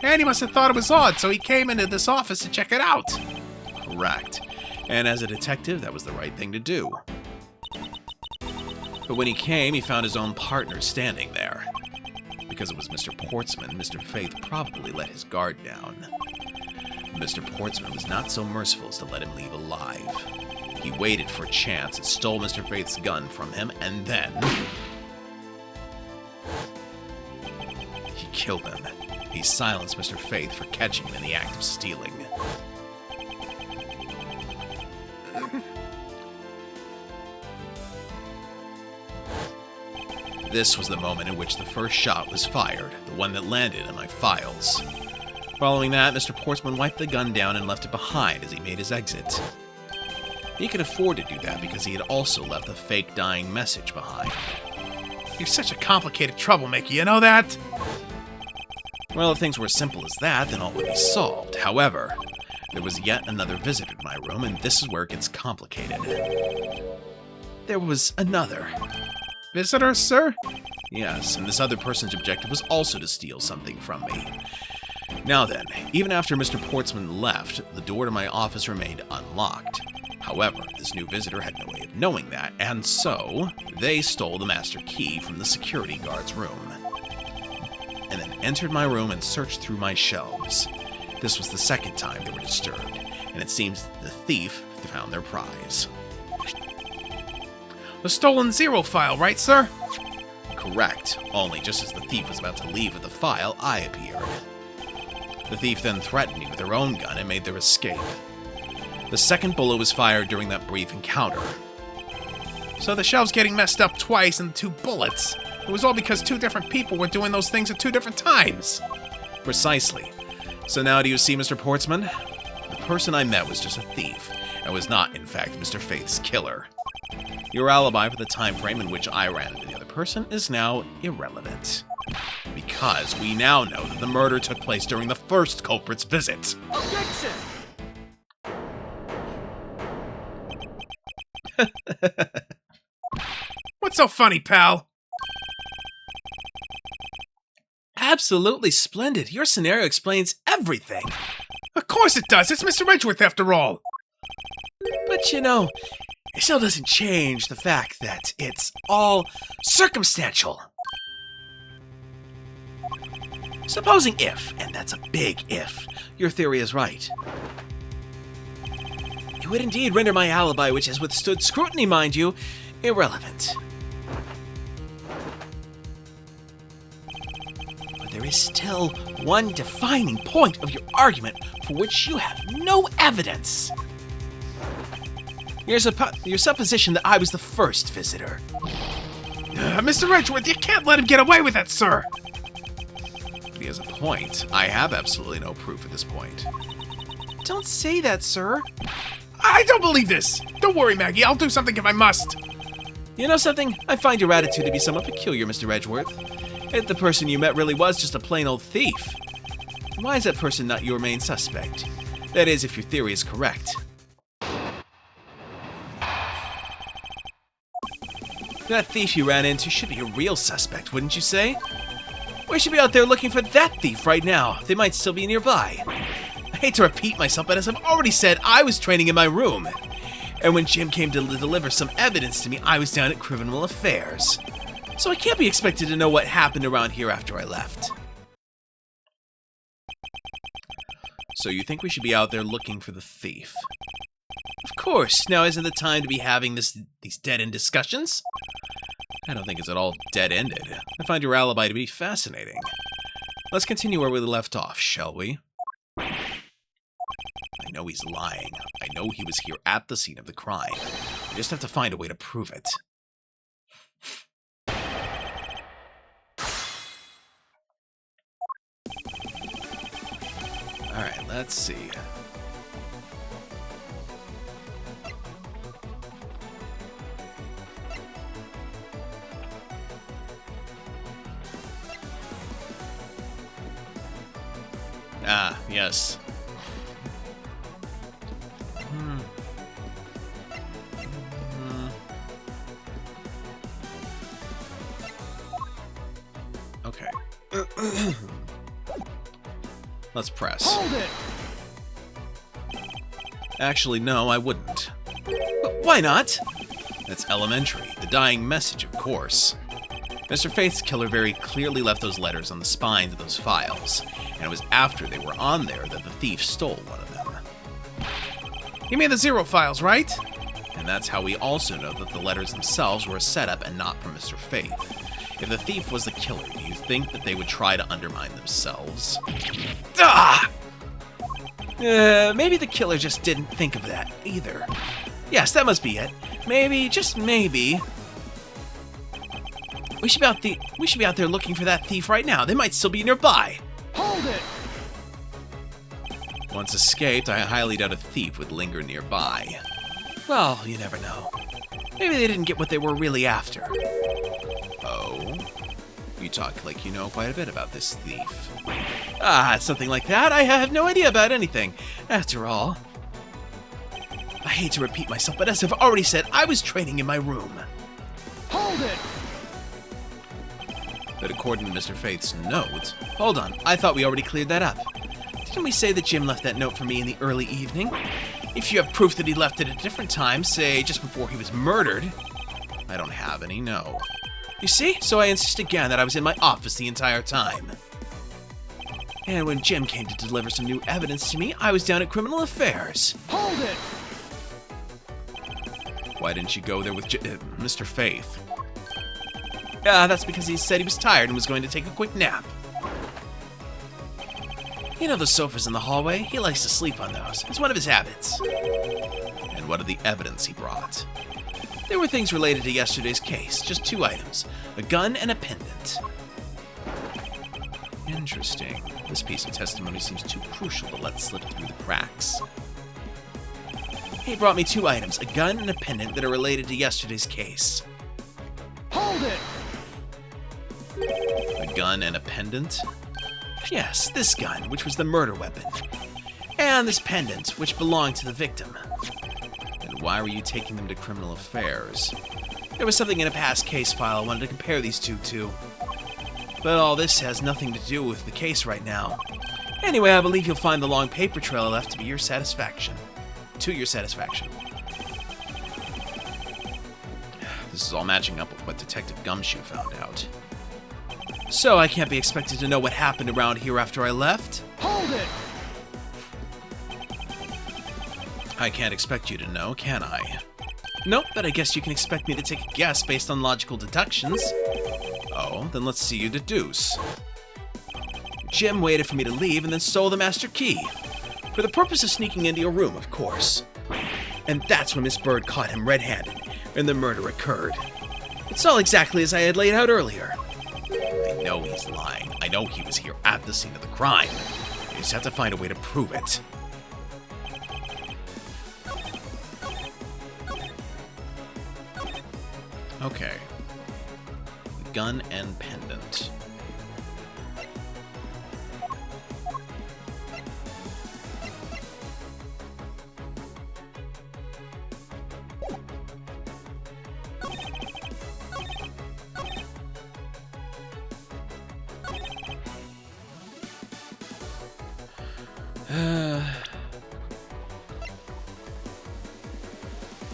And he must have thought it was odd, so he came into this office to check it out. Correct. And as a detective, that was the right thing to do. But when he came, he found his own partner standing there. Because it was Mr. Portsman, Mr. Faith probably let his guard down. Mr. Portsman was not so merciful as to let him leave alive. He waited for a chance and stole Mr. Faith's gun from him, and then... he killed him. He silenced Mr. Faith for catching him in the act of stealing. This was the moment in which the first shot was fired, the one that landed in my files. Following that, Mr. Portsman wiped the gun down and left it behind as he made his exit. He could afford to do that because he had also left a fake dying message behind. You're such a complicated troublemaker, you know that? Well, if things were as simple as that, then all would be solved. However, there was yet another visitor to my room, and this is where it gets complicated. There was another. Visitor, sir? Yes, and this other person's objective was also to steal something from me. Now then, even after Mr. Portsman left, the door to my office remained unlocked. However, this new visitor had no way of knowing that, and so they stole the master key from the security guard's room, and then entered my room and searched through my shelves. This was the second time they were disturbed, and it seems the thief found their prize. The stolen zero file, right, sir? Correct. Only just as the thief was about to leave with the file, I appeared. The thief then threatened me with their own gun and made their escape. The second bullet was fired during that brief encounter. So the shelves getting messed up twice and 2 bullets. It was all because 2 different people were doing those things at 2 different times. Precisely. So now do you see, Mr. Portsman? The person I met was just a thief, and was not, in fact, Mr. Faith's killer. Your alibi for the time frame in which I ran into the other person is now irrelevant. Because we now know that the murder took place during the first culprit's visit. Objection! What's so funny, pal? Absolutely splendid. Your scenario explains everything. Of course it does. It's Mr. Edgeworth after all. But you know, it still doesn't change the fact that it's all circumstantial. Supposing if, and that's a big if, your theory is right, it would indeed render my alibi, which has withstood scrutiny, mind you, irrelevant. But there is still one defining point of your argument for which you have no evidence. Your supposition that I was the first visitor. Mr. Edgeworth, you can't let him get away with that, sir. He has a point. I have absolutely no proof at this point. Don't say that, sir. I don't believe this. Don't worry, Maggie. I'll do something if I must. You know something? I find your attitude to be somewhat peculiar, Mr. Edgeworth. If the person you met really was just a plain old thief, why is that person not your main suspect? That is, if your theory is correct. That thief you ran into should be a real suspect, wouldn't you say? We should be out there looking for that thief right now. They might still be nearby. I hate to repeat myself, but as I've already said, I was training in my room. And when Jim came to deliver some evidence to me, I was down at Criminal Affairs. So I can't be expected to know what happened around here after I left. So you think we should be out there looking for the thief? Of course, now isn't the time to be having these dead-end discussions? I don't think it's at all dead-ended. I find your alibi to be fascinating. Let's continue where we left off, shall we? I know he's lying. I know he was here at the scene of the crime. We just have to find a way to prove it. Alright, let's see. Ah, yes. Okay. Let's press. Hold it! Actually, no, I wouldn't. But why not? That's elementary. The dying message, of course. Mr. Faith's killer very clearly left those letters on the spines of those files, and it was after they were on there that the thief stole one of them. You mean the zero files, right? And that's how we also know that the letters themselves were a setup and not from Mr. Faith. If the thief was the killer, do you think that they would try to undermine themselves? Ah! Maybe the killer just didn't think of that either. Yes, that must be it. Maybe, just maybe. We should be out there looking for that thief right now. They might still be nearby. Hold it! Once escaped, I highly doubt a thief would linger nearby. Well, you never know. Maybe they didn't get what they were really after. Oh? You talk like you know quite a bit about this thief. Ah, something like that. I have no idea about anything, after all. I hate to repeat myself, but as I've already said, I was training in my room. Hold it! But according to Mr. Faith's note... Hold on, I thought we already cleared that up. Didn't we say that Jim left that note for me in the early evening? If you have proof that he left it at a different time, say just before he was murdered... I don't have any, no. You see? So I insist again that I was in my office the entire time. And when Jim came to deliver some new evidence to me, I was down at Criminal Affairs. Hold it! Why didn't you go there with Mr. Faith? That's because he said he was tired and was going to take a quick nap. You know those sofas in the hallway? He likes to sleep on those. It's one of his habits. And what of the evidence he brought? There were things related to yesterday's case. Just 2 items. A gun and a pendant. Interesting. This piece of testimony seems too crucial to let slip through the cracks. He brought me 2 items. A gun and a pendant that are related to yesterday's case. Hold it! A gun and a pendant? Yes, this gun, which was the murder weapon. And this pendant, which belonged to the victim. And why were you taking them to criminal affairs? There was something in a past case file I wanted to compare these two to. But all this has nothing to do with the case right now. Anyway, I believe you'll find the long paper trail left to your satisfaction. This is all matching up with what Detective Gumshoe found out. So I can't be expected to know what happened around here after I left? Hold it! I can't expect you to know, can I? Nope, but I guess you can expect me to take a guess based on logical deductions. Oh, then let's see you deduce. Jim waited for me to leave and then stole the master key. For the purpose of sneaking into your room, of course. And that's when Miss Bird caught him red-handed, and the murder occurred. It's all exactly as I had laid out earlier. I know he's lying. I know he was here at the scene of the crime. You just have to find a way to prove it. Okay. Gun and pendant.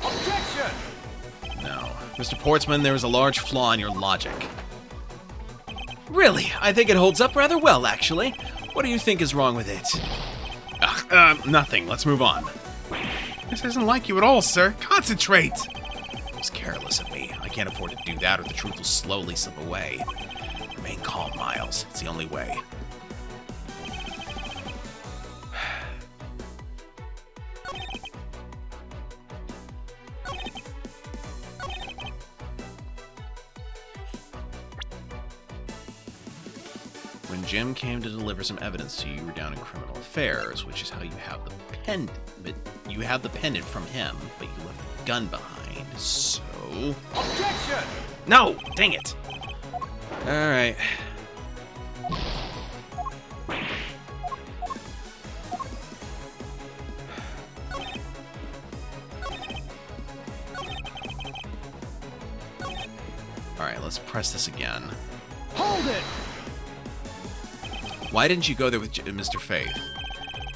Objection! No. Mr. Portsman, there is a large flaw in your logic. Really? I think it holds up rather well, actually. What do you think is wrong with it? Nothing. Let's move on. This isn't like you at all, sir. Concentrate! It was careless of me. I can't afford to do that or the truth will slowly slip away. Remain calm, Miles. It's the only way. When Jim came to deliver some evidence to you, you were down in criminal affairs, which is how you have the pendant. But you have the pendant from him, but you left the gun behind, so... Objection! No! Dang it! Alright. Alright, let's press this again. Hold it! Why didn't you go there with Mr. Faith?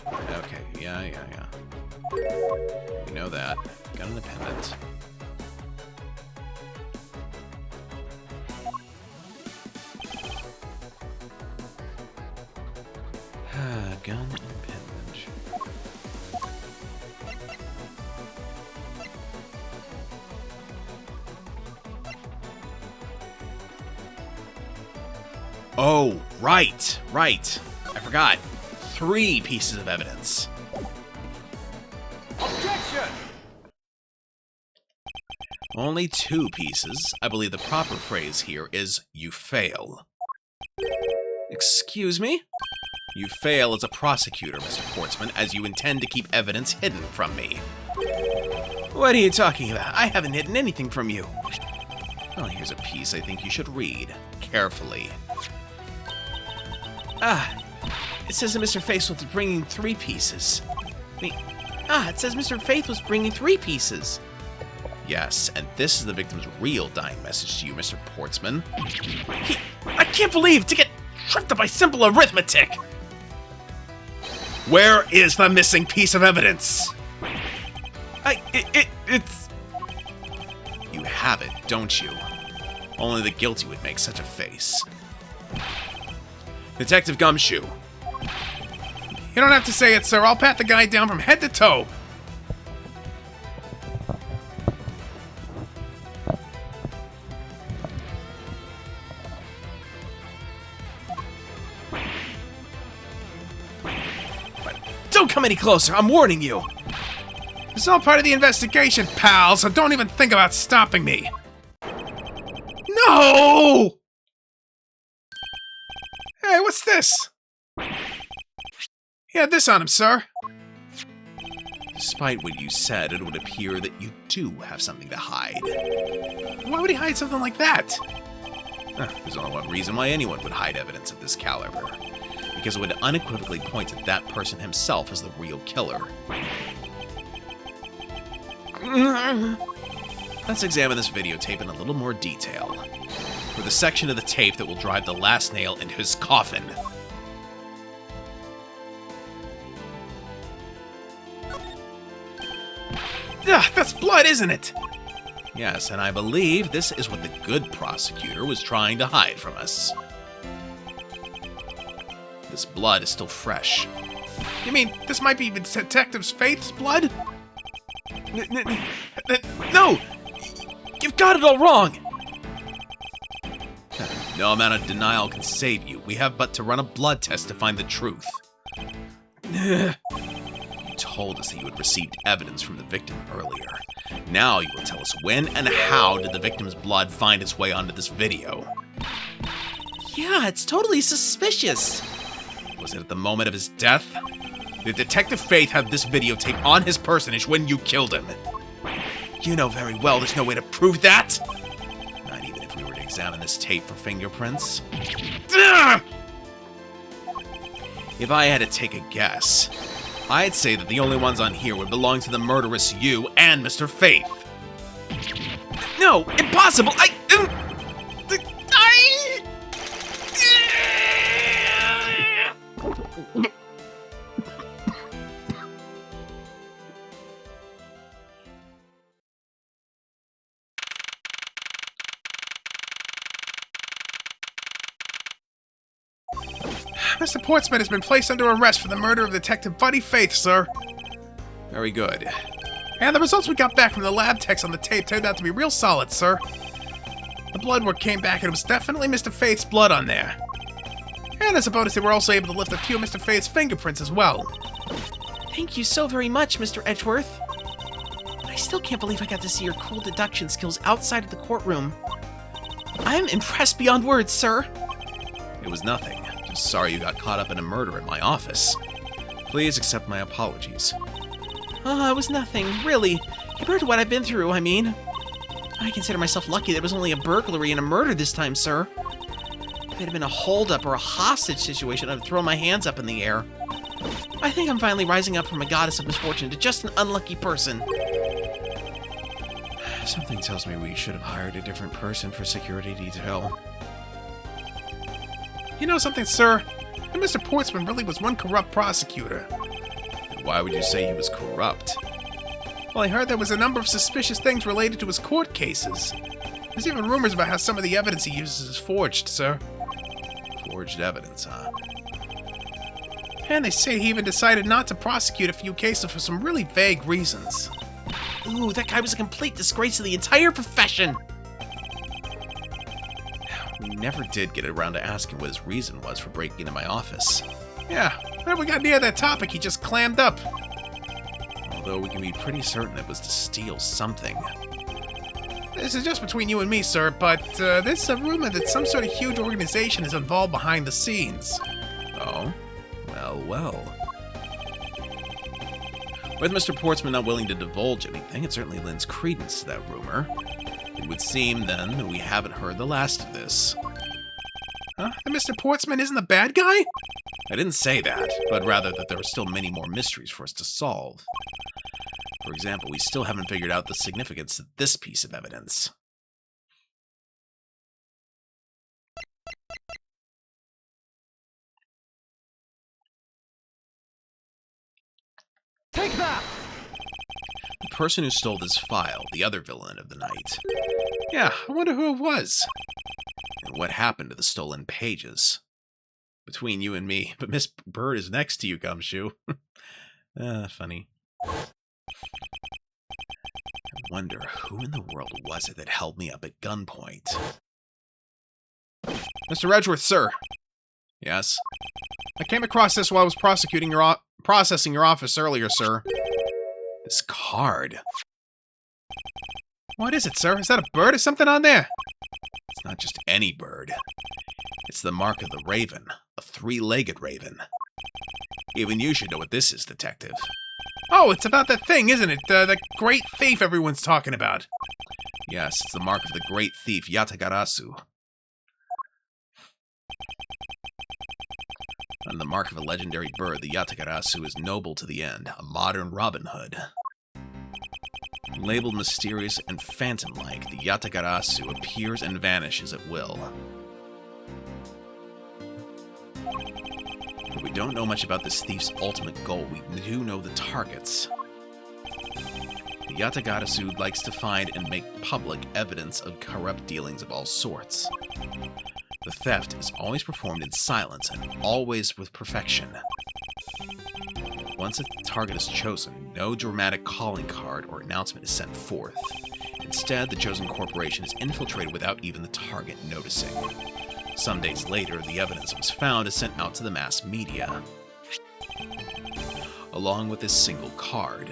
Okay, yeah. We know that. Gun and a pendant. Gun and pendant. Oh, right. I forgot. 3 pieces of evidence. Objection! Only 2 pieces. I believe the proper phrase here is, you fail. Excuse me? You fail as a prosecutor, Mr. Portsman, as you intend to keep evidence hidden from me. What are you talking about? I haven't hidden anything from you. Well, here's a piece I think you should read. Carefully. It says that Mr. Faith was bringing 3 pieces. It says Mr. Faith was bringing 3 pieces. Yes, and this is the victim's real dying message to you, Mr. Portsman. I can't believe to get tripped up by simple arithmetic! Where is the missing piece of evidence? It's... You have it, don't you? Only the guilty would make such a face. Detective Gumshoe. You don't have to say it, sir. I'll pat the guy down from head to toe. come any closer, I'm warning you. It's all part of the investigation, pal, so don't even think about stopping me. No! Hey, what's this? He had this on him, sir. Despite what you said, it would appear that you do have something to hide. Why would he hide something like that? There's only one reason why anyone would hide evidence of this caliber. Because it would unequivocally point at that person himself as the real killer. Let's examine this videotape in a little more detail. For the section of the tape that will drive the last nail into his coffin. Ugh, that's blood, isn't it? Yes, and I believe this is what the good prosecutor was trying to hide from us. This blood is still fresh. You mean this might be Detective Faith's blood? No! You've got it all wrong! No amount of denial can save you. We have but to run a blood test to find the truth. You told us that you had received evidence from the victim earlier. Now you will tell us when and how did the victim's blood find its way onto this video. Yeah, it's totally suspicious. Was it at the moment of his death? Did Detective Faith have this videotape on his personage when you killed him? You know very well there's no way to prove that! Not even if we were to examine this tape for fingerprints. If I had to take a guess, I'd say that the only ones on here would belong to the murderous you and Mr. Faith. No, impossible! Mr. Portsman has been placed under arrest for the murder of Detective Buddy Faith, sir. Very good. And the results we got back from the lab techs on the tape turned out to be real solid, sir. The blood work came back and it was definitely Mr. Faith's blood on there. And as a bonus, they were also able to lift a few of Mr. Faith's fingerprints as well. Thank you so very much, Mr. Edgeworth. I still can't believe I got to see your cool deduction skills outside of the courtroom. I'm impressed beyond words, sir. It was nothing. Just sorry you got caught up in a murder in my office. Please accept my apologies. It was nothing, really. Compared to what I've been through, I mean. I consider myself lucky that it was only a burglary and a murder this time, sir. If it had been a holdup or a hostage situation, I'd have thrown my hands up in the air. I think I'm finally rising up from a goddess of misfortune to just an unlucky person. Something tells me we should have hired a different person for security detail. You know something, sir? That Mr. Portsman really was one corrupt prosecutor. And why would you say he was corrupt? Well, I heard there was a number of suspicious things related to his court cases. There's even rumors about how some of the evidence he uses is forged, sir. Forged evidence, huh? And they say he even decided not to prosecute a few cases for some really vague reasons. Ooh, that guy was a complete disgrace to the entire profession! We never did get around to asking what his reason was for breaking into my office. Yeah, whenever we got near that topic, he just clammed up. Although we can be pretty certain it was to steal something. This is just between you and me, sir, but there's a rumor that some sort of huge organization is involved behind the scenes. Oh? Well. With Mr. Portsman not willing to divulge anything, it certainly lends credence to that rumor. It would seem, then, that we haven't heard the last of this. Huh? And Mr. Portsman isn't the bad guy? I didn't say that, but rather that there are still many more mysteries for us to solve. For example, we still haven't figured out the significance of this piece of evidence. Take that! The person who stole this file, the other villain of the night. Yeah, I wonder who it was. And what happened to the stolen pages. Between you and me, but Miss Bird is next to you, Gumshoe. Funny. I wonder who in the world was it that held me up at gunpoint? Mr. Edgeworth, sir. Yes? I came across this while I was processing your office earlier, sir. This card. What is it, sir? Is that a bird or something on there? It's not just any bird. It's the mark of the raven, a three-legged raven. Even you should know what this is, Detective. Oh, it's about that thing, isn't it? The great thief everyone's talking about. Yes, it's the mark of the great thief Yatagarasu. And the mark of a legendary bird, the Yatagarasu is noble to the end, a modern Robin Hood. Labeled mysterious and phantom-like, the Yatagarasu appears and vanishes at will. But we don't know much about this thief's ultimate goal. We do know the targets. The Yatagarasu likes to find and make public evidence of corrupt dealings of all sorts. The theft is always performed in silence and always with perfection. Once a target is chosen, no dramatic calling card or announcement is sent forth. Instead, the chosen corporation is infiltrated without even the target noticing. Some days later, the evidence that was found is sent out to the mass media, along with this single card.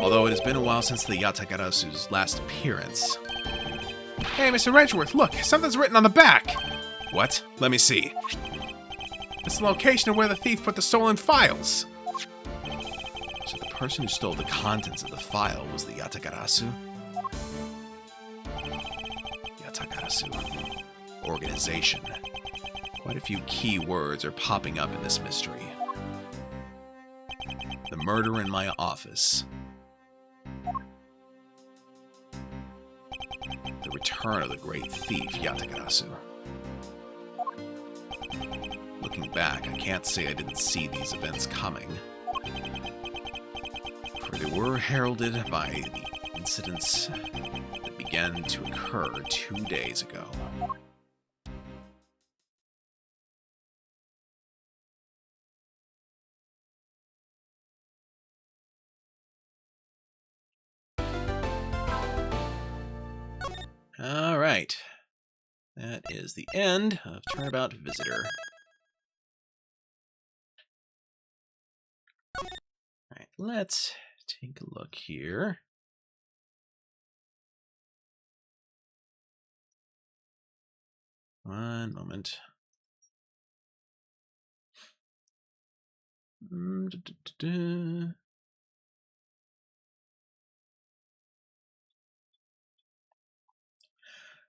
Although it has been a while since the Yatagarasu's last appearance. Hey, Mr. Edgeworth, look, something's written on the back. What? Let me see. It's the location of where the thief put the stolen files. So the person who stole the contents of the file was the Yatagarasu? Yatagarasu. Organization. Quite a few key words are popping up in this mystery. The murder in my office. The return of the great thief, Yatagarasu. Looking back, I can't say I didn't see these events coming. For they were heralded by the incidents that began to occur 2 days ago. All right. That is the end of Turnabout Visitor. All right, let's take a look here. One moment.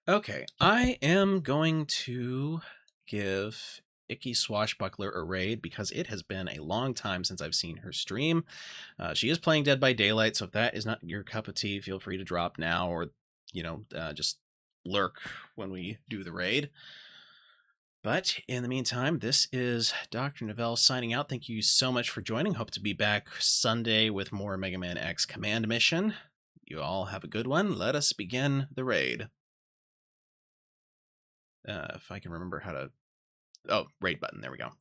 Okay, I am going to give Icky Swashbuckler a raid because it has been a long time since I've seen her stream. She is playing Dead by Daylight, so if that is not your cup of tea, feel free to drop now or, just lurk when we do the raid. But in the meantime, this is Dr. Novelle signing out. Thank you so much for joining. Hope to be back Sunday with more Mega Man X Command Mission. You all have a good one. Let us begin the raid. If I can remember how to... Oh, raid button. There we go.